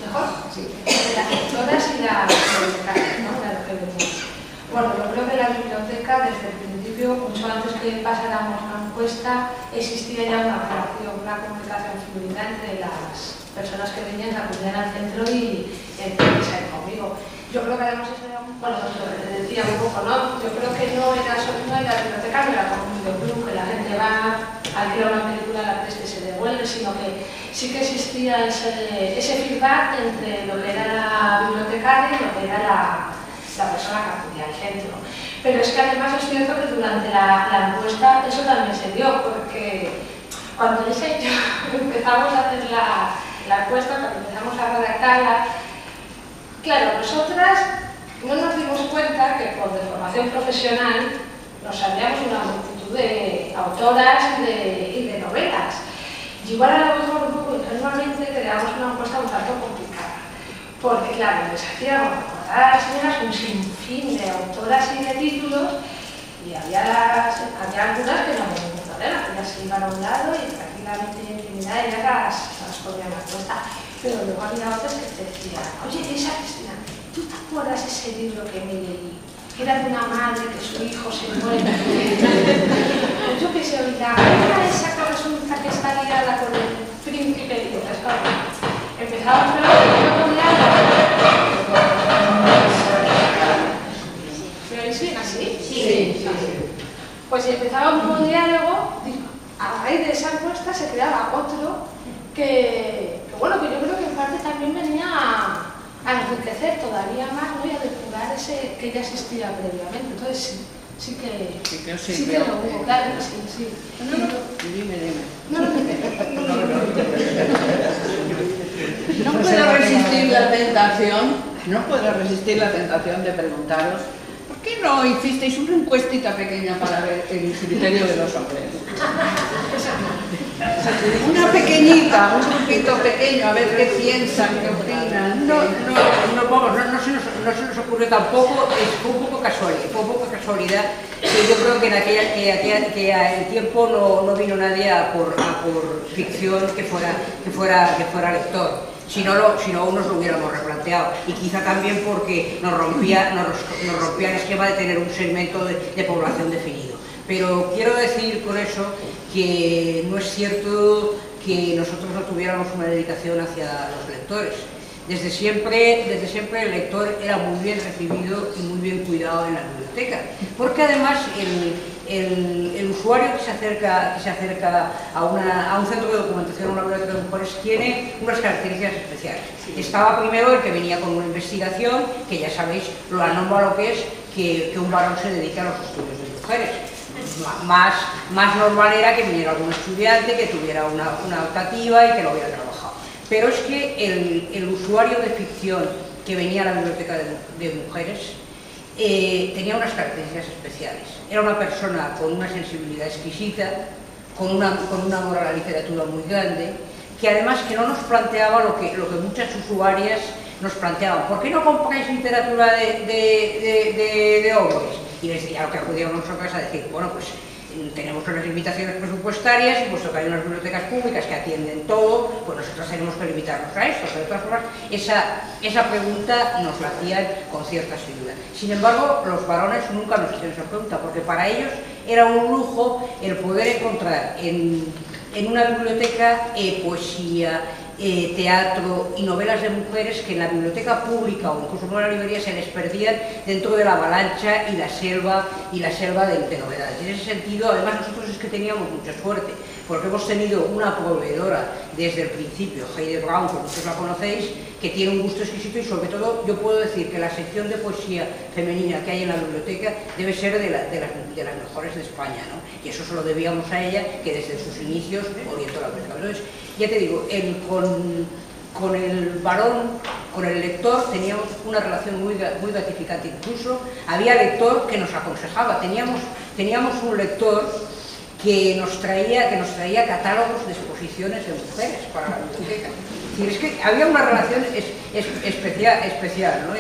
mejor, sí, entre las lectoras y la biblioteca, ¿no? Bueno, yo creo que la biblioteca desde el principio, mucho antes que pasáramos la encuesta, existía ya una relación, una comunicación fluida entre las personas que venían, acudían al centro y entrevistar conmigo. Yo creo que además eso era bueno, te decía un poco, ¿no? Yo creo que no era solo la biblioteca, no era como un videoclub, que la gente va, alquila una película, la presta y se devuelve, sino que sí que existía ese feedback entre lo que era la bibliotecaria y lo que era la persona que acudía al centro. Pero es que además es cierto que durante la encuesta eso también se dio, porque cuando Elisa y yo empezamos a hacer la encuesta, cuando empezamos a redactarla, claro, nosotras no nos dimos cuenta que por formación profesional nos sabíamos una multitud de autoras y de novelas. Y igual a lo mejor un poco ingenuamente creamos una encuesta un tanto complicada. Porque claro, les hacíamos recordar a las señoras un sinfín de autoras y de títulos, y había algunas que no había ningún problema, que ellas se iban a un lado y prácticamente en intimidad ellas las ponían a cuesta. Pero luego había otras que te decían, oye, esa Cristina, ¿tú te acuerdas ese libro que me leí? Que era de una madre que su hijo se muere. Pues yo que sé, oiga, era esa que resulta que está ligada con el príncipe de las cosas. Empezamos a ver ¿me oís bien así? Sí. Pues si empezaba un nuevo diálogo, a raíz de esa encuesta se creaba otro que yo creo que en parte también venía a enriquecer todavía más, ¿no? Y a depurar ese que ya existía previamente. Entonces sí que lo hubo, claro que sí. Dime. No puedo resistir la tentación de preguntaros ¿por qué no hicisteis una encuestita pequeña para ver el criterio de los hombres? Una pequeñita, un grupito pequeño, a ver qué piensan, qué opinan. No se nos ocurrió tampoco, fue un poco casualidad, que yo creo que en aquel tiempo no vino nadie a por ficción que fuera lector. Si no, aún nos lo hubiéramos replanteado. Y quizá también porque nos rompía el esquema de tener un segmento de población definido. Pero quiero decir con eso que no es cierto que nosotros no tuviéramos una dedicación hacia los lectores. Desde siempre el lector era muy bien recibido y muy bien cuidado en la biblioteca. Porque además el usuario que se acerca a un centro de documentación, a una biblioteca de mujeres, tiene unas características especiales. Estaba primero el que venía con una investigación, que ya sabéis lo anómalo que es que un varón se dedique a los estudios de mujeres. Más normal era que viniera algún estudiante, que tuviera una optativa y que lo hubiera trabajado. Pero es que el usuario de ficción que venía a la biblioteca de mujeres tenía unas características especiales. Era una persona con una sensibilidad exquisita, con un amor a la literatura muy grande, que además que no nos planteaba lo que muchas usuarias nos planteaban. ¿Por qué no compráis literatura de hombres? Y les decía lo que acudíamos nosotros a decir, bueno, pues tenemos unas limitaciones presupuestarias y puesto que hay unas bibliotecas públicas que atienden todo, pues nosotros tenemos que limitarnos a eso. Pero de todas formas, esa pregunta nos la hacían con cierta asiduidad. Sin embargo, los varones nunca nos hicieron esa pregunta, porque para ellos era un lujo el poder encontrar en una biblioteca poesía, teatro y novelas de mujeres que en la biblioteca pública o incluso en la librería se les perdían dentro de la avalancha y la selva de novedades. En ese sentido, además, nosotros es que teníamos mucha suerte, porque hemos tenido una proveedora desde el principio, Heide Braun, que muchos la conocéis, que tiene un gusto exquisito y sobre todo yo puedo decir que la sección de poesía femenina que hay en la biblioteca debe ser de las mejores de España, ¿no? Y eso se lo debíamos a ella, que desde sus inicios orientó la biblioteca. Entonces, ya te digo, con el varón, con el lector, teníamos una relación muy gratificante. Incluso había lector que nos aconsejaba. Teníamos un lector que nos traía catálogos de exposiciones de mujeres para la biblioteca. Es que había una relación especial, ¿no?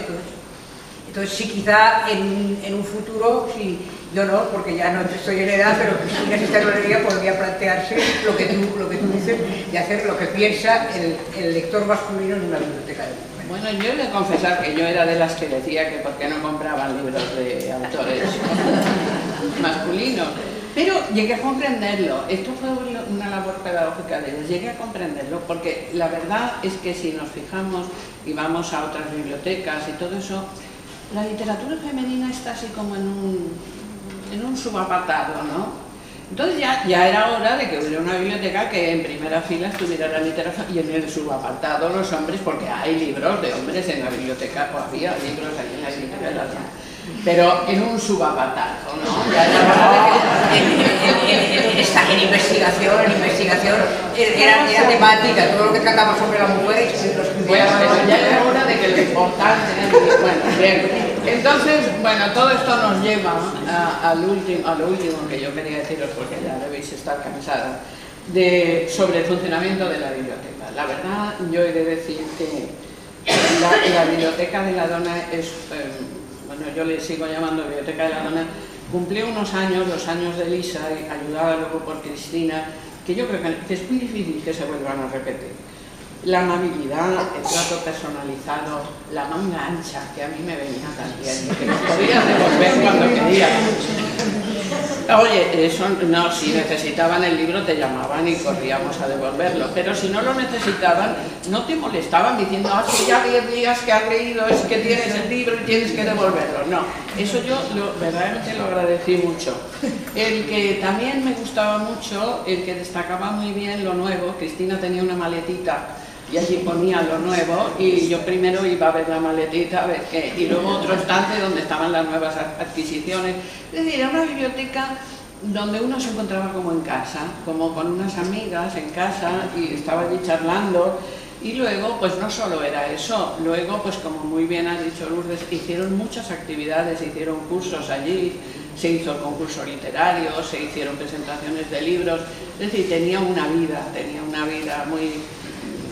Entonces sí, quizá en un futuro, sí, yo no, porque ya no estoy en edad, pero si una historia podría plantearse lo que tú dices, de hacer lo que piensa el lector masculino en una biblioteca de mujeres. Bueno, yo he de confesar que yo era de las que decía que por qué no compraban libros de autores masculinos. Pero llegué a comprenderlo, esto fue una labor pedagógica de ellos, llegué a comprenderlo porque la verdad es que si nos fijamos y vamos a otras bibliotecas y todo eso, la literatura femenina está así como en un subapartado, ¿no? Entonces ya era hora de que hubiera una biblioteca que en primera fila estuviera la literatura y en el subapartado los hombres, porque hay libros de hombres en la biblioteca, o había libros ahí en la biblioteca de la zona. Pero en un subapartado, ¿no? Ya era hora de que... En investigación era temática, todo lo que trataba sobre la mujer y los que bueno, pero ya era hora de que lo importante... Bueno, bien. Entonces, bueno, todo esto nos lleva a lo último que yo quería deciros, porque ya debéis estar cansadas, sobre el funcionamiento de la biblioteca. La verdad, yo he de decir que la biblioteca de la Dona es... bueno, yo le sigo llamando Biblioteca de la Dona, cumplió unos años, los años de Lisa, ayudada luego por Cristina, que yo creo que es muy difícil que se vuelvan a repetir. La amabilidad, el trato personalizado, la manga ancha, que a mí me venía también, que nos podías devolver cuando querías. Oye, eso no, si necesitaban el libro te llamaban y corríamos a devolverlo, pero si no lo necesitaban, no te molestaban diciendo, hace ya 10 días que has leído, es que tienes el libro y tienes que devolverlo. No, eso yo verdaderamente lo agradecí mucho. El que también me gustaba mucho, el que destacaba muy bien lo nuevo, Cristina tenía una maletita y allí ponía lo nuevo y yo primero iba a ver la maletita, a ver qué, y luego otro estante donde estaban las nuevas adquisiciones. Es decir, era una biblioteca donde uno se encontraba como en casa, como con unas amigas en casa y estaba allí charlando. Y luego, pues no solo era eso, luego, pues como muy bien ha dicho Lourdes, hicieron muchas actividades, hicieron cursos allí, se hizo el concurso literario, se hicieron presentaciones de libros, es decir, tenía una vida muy,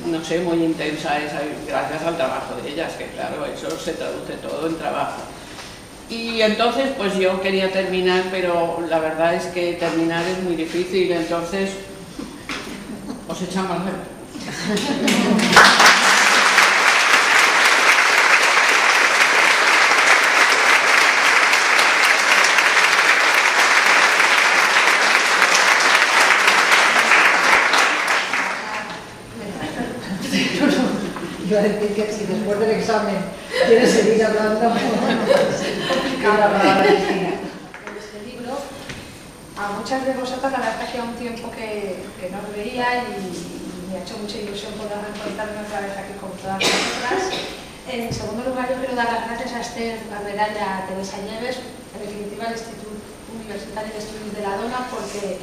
no sé, muy intensa esa, gracias al trabajo de ellas, que claro, eso se traduce todo en trabajo. Y entonces, pues yo quería terminar, pero la verdad es que terminar es muy difícil, entonces os echamos de menos. Iba a decir que si después del examen quieres seguir hablando, complicada la palabra Cristina. En este libro, a muchas de vosotras la verdad es que hacía un tiempo que no os veía y me ha hecho mucha ilusión poder encontrarme otra vez aquí con todas vosotras. En segundo lugar, yo quiero dar las gracias a Esther Barberá y a Teresa Nieves, en definitiva al Instituto Universitario de Estudios de la Dona, porque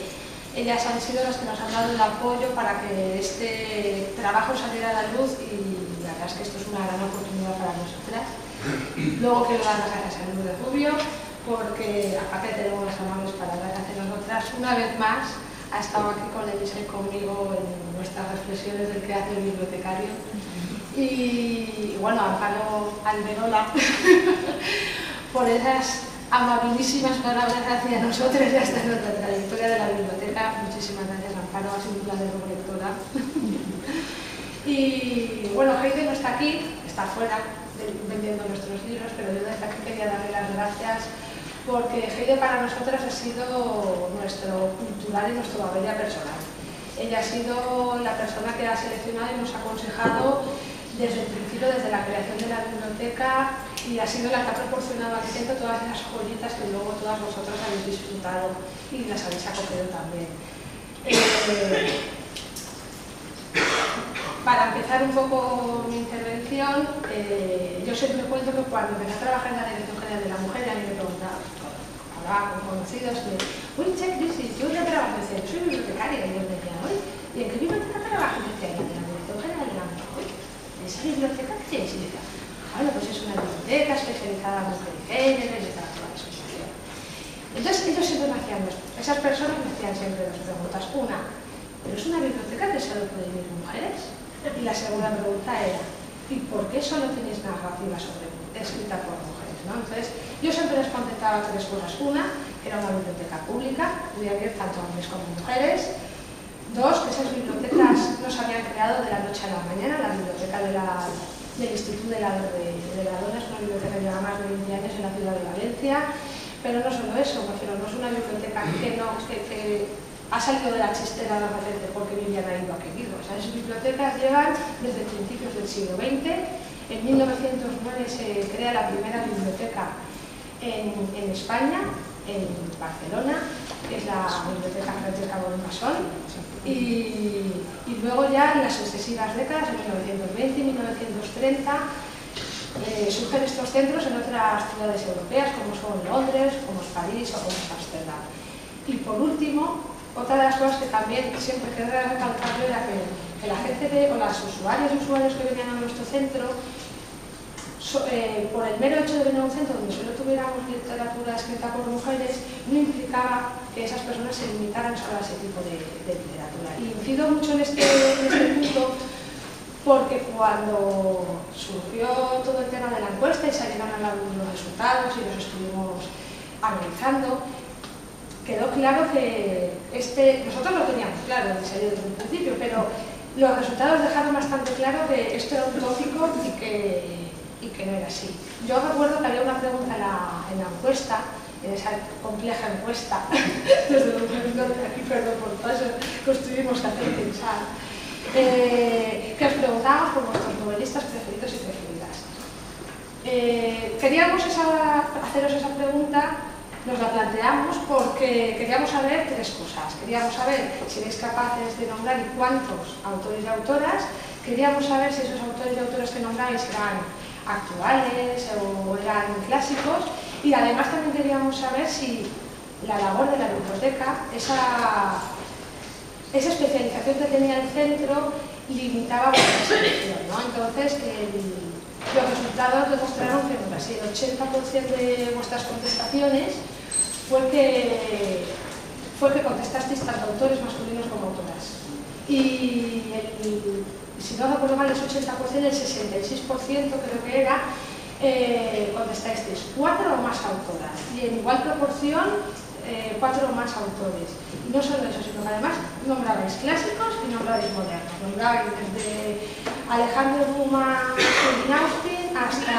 ellas han sido las que nos han dado el apoyo para que este trabajo saliera a la luz y la verdad es que esto es una gran oportunidad para nosotras. Luego quiero dar las gracias a Lourdes Rubio, porque aparte tenemos las amables palabras de nosotras, una vez más ha estado aquí con Elisa y conmigo en nuestras reflexiones del que hace el bibliotecario. Y bueno, Amparo Alberola, por esas amabilísimas palabras hacia nosotros y hasta nuestra trayectoria de la biblioteca. Muchísimas gracias, Amparo, ha sido un placer como lectora. Y bueno, Heide no está aquí, está fuera vendiendo nuestros libros, pero yo desde aquí quería darle las gracias porque Heide para nosotras ha sido nuestro cultural y nuestro babella personal. Ella ha sido la persona que ha seleccionado y nos ha aconsejado desde el principio, desde la creación de la biblioteca, y ha sido la que ha proporcionado al centro todas esas joyitas que luego todas vosotras habéis disfrutado y las habéis acogido también. Para empezar un poco mi intervención, yo siempre cuento que cuando empecé a trabajar en la Dirección General de la Mujer, a mí me preguntaba, hablaba con conocidos, uy, che, Crisis, yo ya trabajo, soy bibliotecaria, y yo me decía, uy, ¿y en qué biblioteca trabajo? Y decía, en la Dirección General de la Mujer. ¿Esa biblioteca qué es? Y decía, bueno, pues es una biblioteca especializada en mujer y género, y toda la asociación. Entonces ellos siempre me hacían esto. Esas personas me hacían siempre dos preguntas. Una, ¿pero es una biblioteca que solo pueden ir mujeres? Y la segunda pregunta era, ¿y por qué solo tenéis narrativa escrita por mujeres? ¿No? Entonces, yo siempre les contestaba tres cosas. Una, que era una biblioteca pública, podía haber tanto hombres como mujeres. Dos, que esas bibliotecas no se habían creado de la noche a la mañana. La biblioteca del Instituto de la Dona es una biblioteca que lleva más de 20 años en la ciudad de Valencia. Pero no solo eso, no es una biblioteca que ha salido de la chistera de repente porque Vivian ha ido a querido. O sea, esas bibliotecas llevan desde principios del siglo XX. En 1909 se crea la primera biblioteca en España, en Barcelona, que es la Biblioteca Francesca Bonnemason. Y luego ya en las sucesivas décadas, en 1920 y 1930, surgen estos centros en otras ciudades europeas, como son Londres, como es París o como es Ámsterdam. Y por último, otra de las cosas que también siempre quería recalcar era que la gente o los usuarios y usuarios que venían a nuestro centro, por el mero hecho de venir a un centro donde solo tuviéramos literatura escrita por mujeres, no implicaba que esas personas se limitaran solo a ese tipo de literatura. Y incido mucho en este punto porque cuando surgió todo el tema de la encuesta y salieron a la luz los resultados y los estuvimos analizando, quedó claro que nosotros lo teníamos claro desde el principio, pero los resultados dejaron bastante claro que esto era un tópico y que no era así. Yo recuerdo que había una pregunta en la encuesta, en esa compleja encuesta, desde los momentos de aquí, perdón por todo eso, que os tuvimos que hacer pensar, que os preguntábamos por vuestros novelistas preferidos y preferidas. Queríamos haceros esa pregunta. Nos la planteamos porque queríamos saber tres cosas. Queríamos saber si erais capaces de nombrar y cuántos autores y autoras, queríamos saber si esos autores y autoras que nombrabais eran actuales o eran clásicos, y además también queríamos saber si la labor de la biblioteca, esa especialización que tenía el centro, limitaba vuestra selección, ¿no? Entonces, los resultados demostraron que casi el 80% de vuestras contestaciones fue que contestasteis tanto autores masculinos como autoras. Y si no recuerdo mal, ese 80%, el 66% creo que era, contestasteis 4 o más autoras. Y en igual proporción, 4 o más autores. Y no solo eso, sino que además nombrabais clásicos y nombrabais modernos. Nombrabais desde Alejandro Dumas y Jane Austen hasta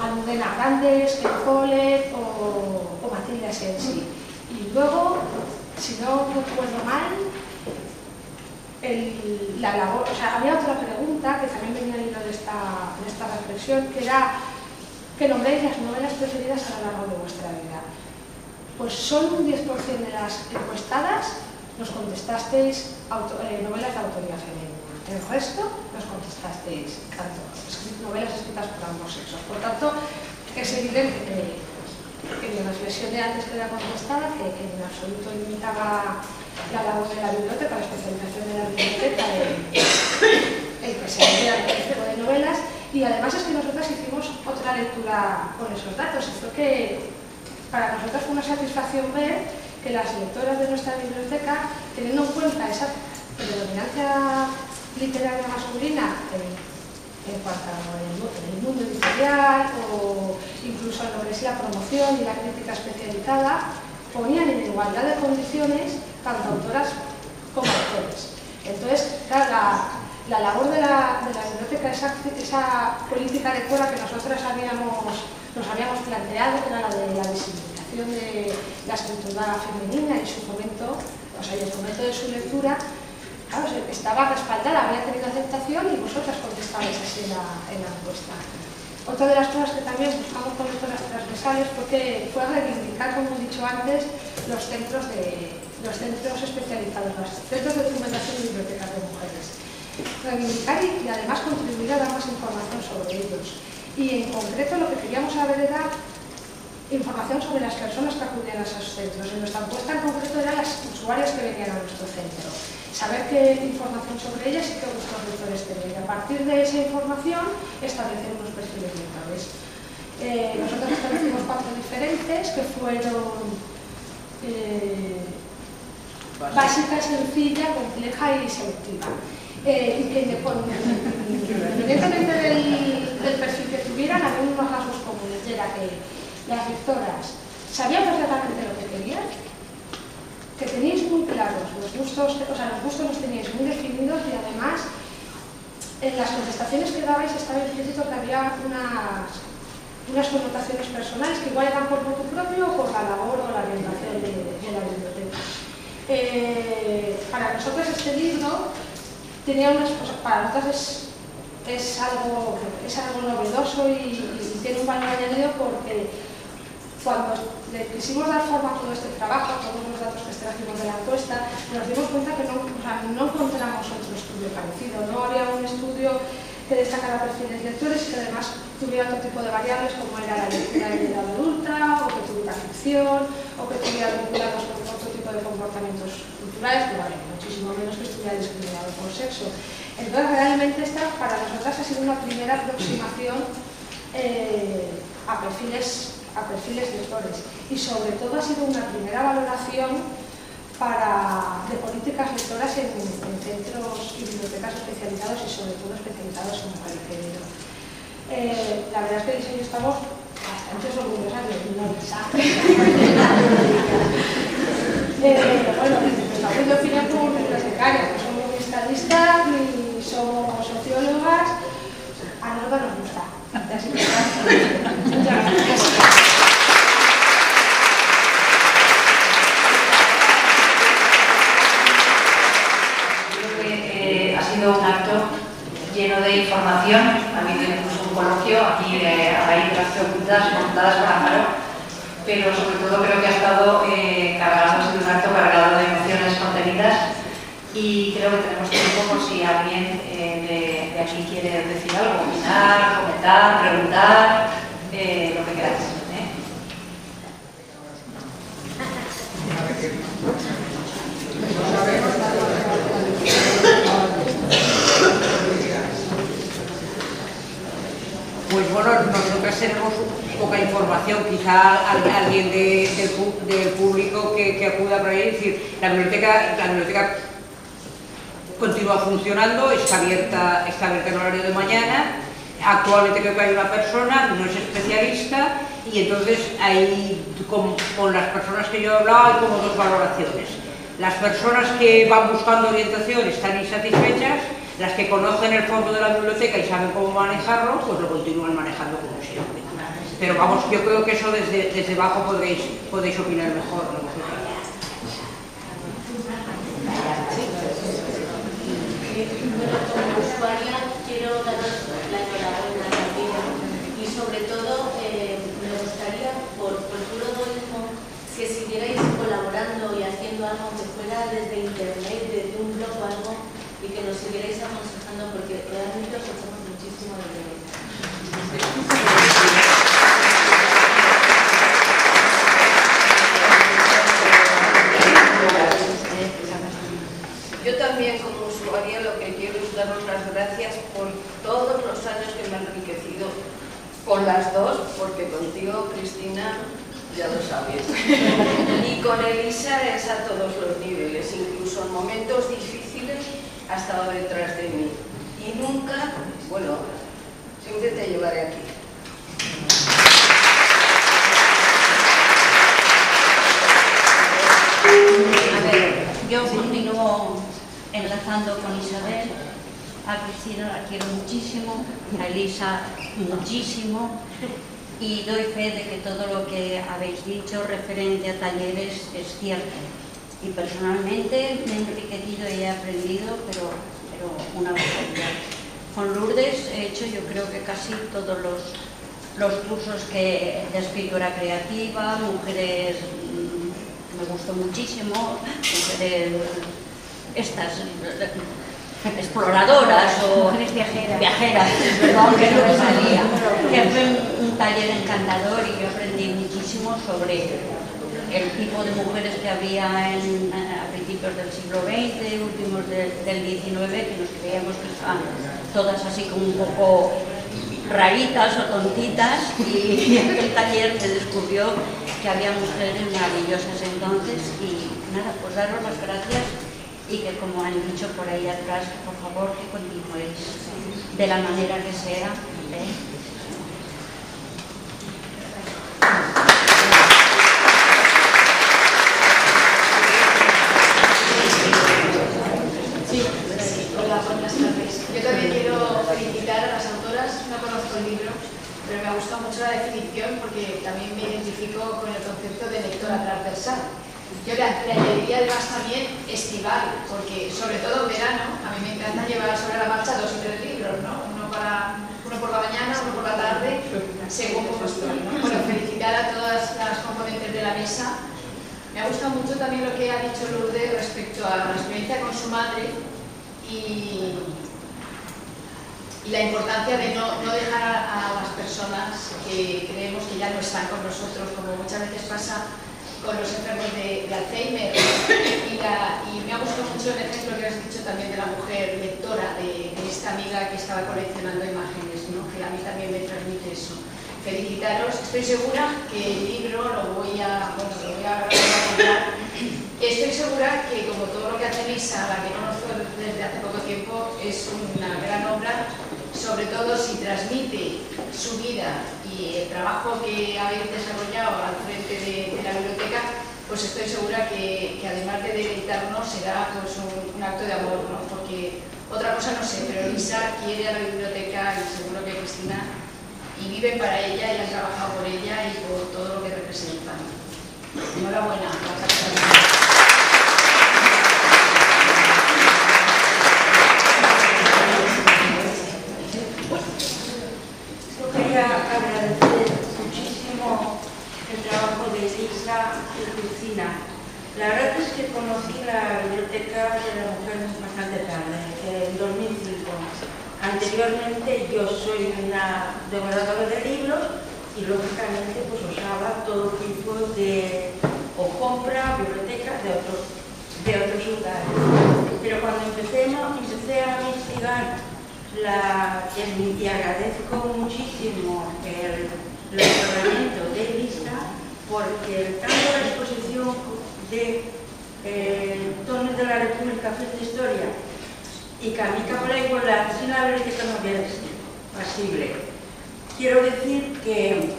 Almudena Grandes, Ken Follett o Matilde Asensi. Y luego, si no recuerdo mal, la labor, o sea, había otra pregunta que también venía al hilo de esta reflexión, que era que nombréis las novelas preferidas a lo largo de vuestra vida. Pues solo un 10% de las encuestadas nos contestasteis novelas de autoría femenina. El resto nos contestasteis tanto novelas escritas por ambos sexos. Por tanto, es evidente que mi reflexión de antes que era contestada, que en absoluto limitaba la labor de la biblioteca, la especialización de la biblioteca, el que se lea este tipo de novelas. Y además es que nosotros hicimos otra lectura con esos datos, y fue que para nosotros fue una satisfacción ver que las lectoras de nuestra biblioteca, teniendo en cuenta esa predominancia literaria masculina en cuanto al mundo editorial o incluso en lo que es la promoción y la crítica especializada, ponían en igualdad de condiciones tanto autoras como autores. Entonces, claro, la labor de la biblioteca, esa política lectora que nosotros nos habíamos planteado, que era la de la visibilización de la escritura femenina y su fomento, o sea, y el fomento de su lectura, claro, estaba respaldada, había tenido aceptación y vosotras contestabais así en la encuesta. Otra de las cosas que también buscamos con lectoras transversales fue reivindicar, como he dicho antes, los centros especializados, los centros de documentación y bibliotecas de mujeres. Reivindicar y además contribuir a dar más información sobre ellos. Y en concreto lo que queríamos saber era información sobre las personas que acudían a esos centros. En nuestra encuesta en concreto eran las usuarias que venían a nuestro centro. Saber qué información sobre ellas y qué gustos lectores tenían. Y a partir de esa información establecer unos perfiles lectores. Nosotros establecimos 4 diferentes que fueron básica, sencilla, compleja y selectiva. Y que independientemente del perfil que tuvieran, había unos rasgos comunes, y era que las lectoras sabían perfectamente lo que querían, que teníais muy claros los gustos, o sea, los gustos los teníais muy definidos, y además en las contestaciones que dabais estaba implícito que había unas connotaciones personales que igual eran por motu propio o por la labor o la orientación de la biblioteca. Para nosotros este libro tenía unas cosas, para nosotros es algo novedoso y tiene un valor añadido porque cuando le quisimos dar forma a todo este trabajo, a todos los datos que extrajimos de la encuesta, nos dimos cuenta que no encontramos otro estudio parecido, no había un estudio que destacara perfiles lectores y que además tuviera otro tipo de variables como era la lectura de edad adulta, o que tuviera ficción, o que estuviera vinculados con otro tipo de comportamientos culturales, que vale, muchísimo menos que estuviera discriminado por sexo. Entonces realmente esta para nosotras ha sido una primera aproximación a perfiles lectores, y sobre todo ha sido una primera valoración de políticas lectoras en centros y bibliotecas especializados y sobre todo especializados en mujer y género. La verdad es que el diseño estamos bastante orgullosas de una mensaje. Bueno, estamos de opinión como bibliotecarias, no somos ni estadistas ni somos sociólogas, a nosotros nos gusta. Así que muchas gracias. Un acto lleno de información, ha habido incluso un coloquio aquí a raíz de las preguntas montadas por Amparo, pero sobre todo creo que ha estado cargado, ha sido un acto cargado de emociones contenidas, y creo que tenemos tiempo por si alguien quiere decir algo, opinar, comentar, preguntar, lo que queráis. Pues bueno, nosotros tenemos poca información, quizá alguien del público que acuda por ahí. Es decir, la biblioteca continúa funcionando, está abierta en horario de mañana. Actualmente creo que hay una persona, no es especialista, y entonces hay, con las personas que yo he hablado, hay como dos valoraciones. Las personas que van buscando orientación están insatisfechas, las que conocen el fondo de la biblioteca y saben cómo manejarlo, pues lo continúan manejando como siempre. Pero vamos, yo creo que eso desde abajo podéis opinar mejor, ¿no? Como usuaria quiero daros la enhorabuena también y sobre todo me gustaría por puro egoísmo que siguierais colaborando y haciendo algo que fuera desde internet, desde un blog o algo, y que nos siguierais aconsejando porque realmente os echamos muchísimo de menos. Yo también como usuaria lo que quiero es daros las gracias por todos los años que me han enriquecido con las dos, porque contigo, Cristina, ya lo sabes. Y con Elisa es a todos los niveles, incluso en momentos difíciles ha estado detrás de mí. Y nunca, bueno, siempre te llevaré aquí. A ver, yo continúo enlazando con Isabel. A Cristina la quiero muchísimo, a Elisa muchísimo, y doy fe de que todo lo que habéis dicho referente a talleres es cierto. Y personalmente me he enriquecido y he aprendido, pero una barbaridad. Con Lourdes he hecho yo creo que casi todos los cursos de escritura creativa, mujeres, me gustó muchísimo, mujeres estas exploradoras o viajeras, perdón, que no me salía. Que fue un taller encantador y yo aprendí muchísimo sobre el tipo de mujeres que había a principios del siglo XX, últimos del XIX, que nos creíamos que estaban todas así como un poco raritas o tontitas, y en aquel taller se descubrió que había mujeres maravillosas entonces. Y nada, pues daros las gracias y que, como han dicho por ahí atrás, por favor que continuéis de la manera que sea. Sí, hola, buenas tardes. Yo también quiero felicitar a las autoras. No conozco el libro, pero me ha gustado mucho la definición porque también me identifico con el concepto de lectora transversal. Yo le añadiría además también estival, porque sobre todo en verano a mí me encanta llevar sobre la marcha 2 o 3 libros, ¿no? Uno por la mañana, uno por la tarde, según como estoy, ¿no? Bueno, felicitar a todas las componentes de la mesa. Me ha gustado mucho también lo que ha dicho Lourdes respecto a la experiencia con su madre y la importancia de no dejar a las personas que creemos que ya no están con nosotros, como muchas veces pasa con los enfermos de Alzheimer. Y me ha gustado mucho el ejemplo que has dicho también de la mujer lectora, de esta amiga que estaba coleccionando imágenes, ¿no? Que a mí también me transmite eso. Felicitaros, estoy segura que el libro lo voy a comprar. Estoy segura que, como todo lo que hace Elisa, la que conozco desde hace poco tiempo, es una gran obra, sobre todo si transmite su vida y el trabajo que habéis desarrollado al frente de la biblioteca, pues estoy segura que además de deleitarnos será pues un acto de amor, ¿no? Porque otra cosa no sé, pero Elisa quiere a la biblioteca y seguro que Cristina, y viven para ella y han trabajado por ella y por todo lo que representan. Enhorabuena. Yo quería agradecer muchísimo el trabajo de Elisa y Cristina. La verdad es que conocí la biblioteca de la mujer bastante tarde, en 2005. Anteriormente yo soy una devoradora de libros y lógicamente pues usaba todo tipo de o compra, bibliotecas de otros lugares. Pero cuando empecé a investigar y agradezco muchísimo el asesoramiento de Elisa, porque tanto la exposición de Tonos de la República, Fe de Historia y Camí cap a la igualdad sin la biblioteca no hubiera sido posible. Quiero decir que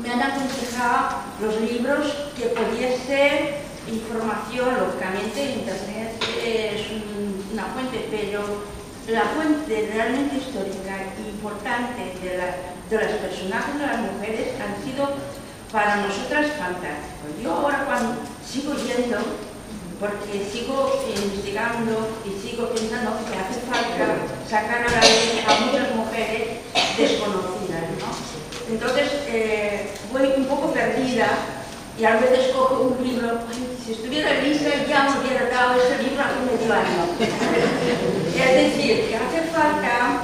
me han aconsejado los libros que podía ser información, lógicamente Internet es una fuente, pero la fuente realmente histórica e importante de las personajes de las mujeres han sido para nosotras fantásticos. Yo ahora cuando sigo yendo, porque sigo investigando y sigo pensando que hace falta sacar a la luz a muchas mujeres desconocidas, ¿no? Entonces voy un poco perdida y a veces cojo un libro, si estuviera Elisa ya me hubiera dado ese libro hace medio año. Es decir, que hace falta,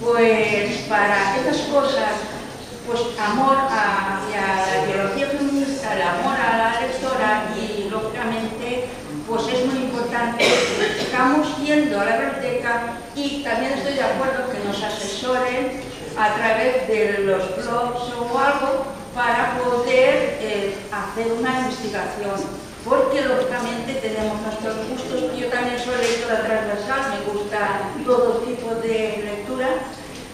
pues para estas cosas, pues amor hacia la ideología feminista, el amor a la lectora y lógicamente pues es muy importante que estamos yendo a la biblioteca y también estoy de acuerdo que nos asesoren a través de los blogs o algo para poder hacer una investigación, porque lógicamente tenemos nuestros gustos. Yo también soy lectora transversal, me gusta todo tipo de lectura,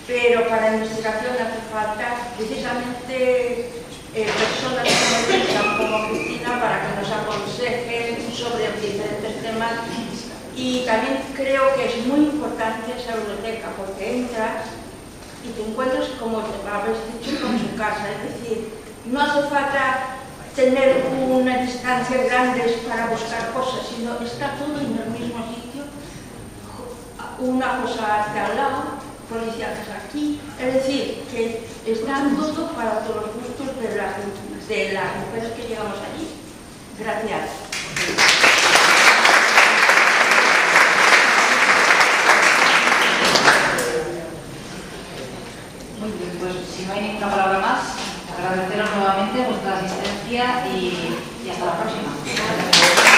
pero para la investigación hace falta precisamente personas como Cristina para que nos aconsejen sobre diferentes temas. Y también creo que es muy importante esa biblioteca porque entras y te encuentras, como habéis dicho, con su casa. Es decir, no hace falta tener unas distancias grandes para buscar cosas, sino está todo en el mismo sitio, una cosa hacia al lado, policiales aquí, es decir, que está todo para todos los gustos de las mujeres que llegamos allí. Gracias. Muy bien, pues si no hay ninguna palabra más, agradeceros nuevamente vuestra asistencia y hasta la próxima.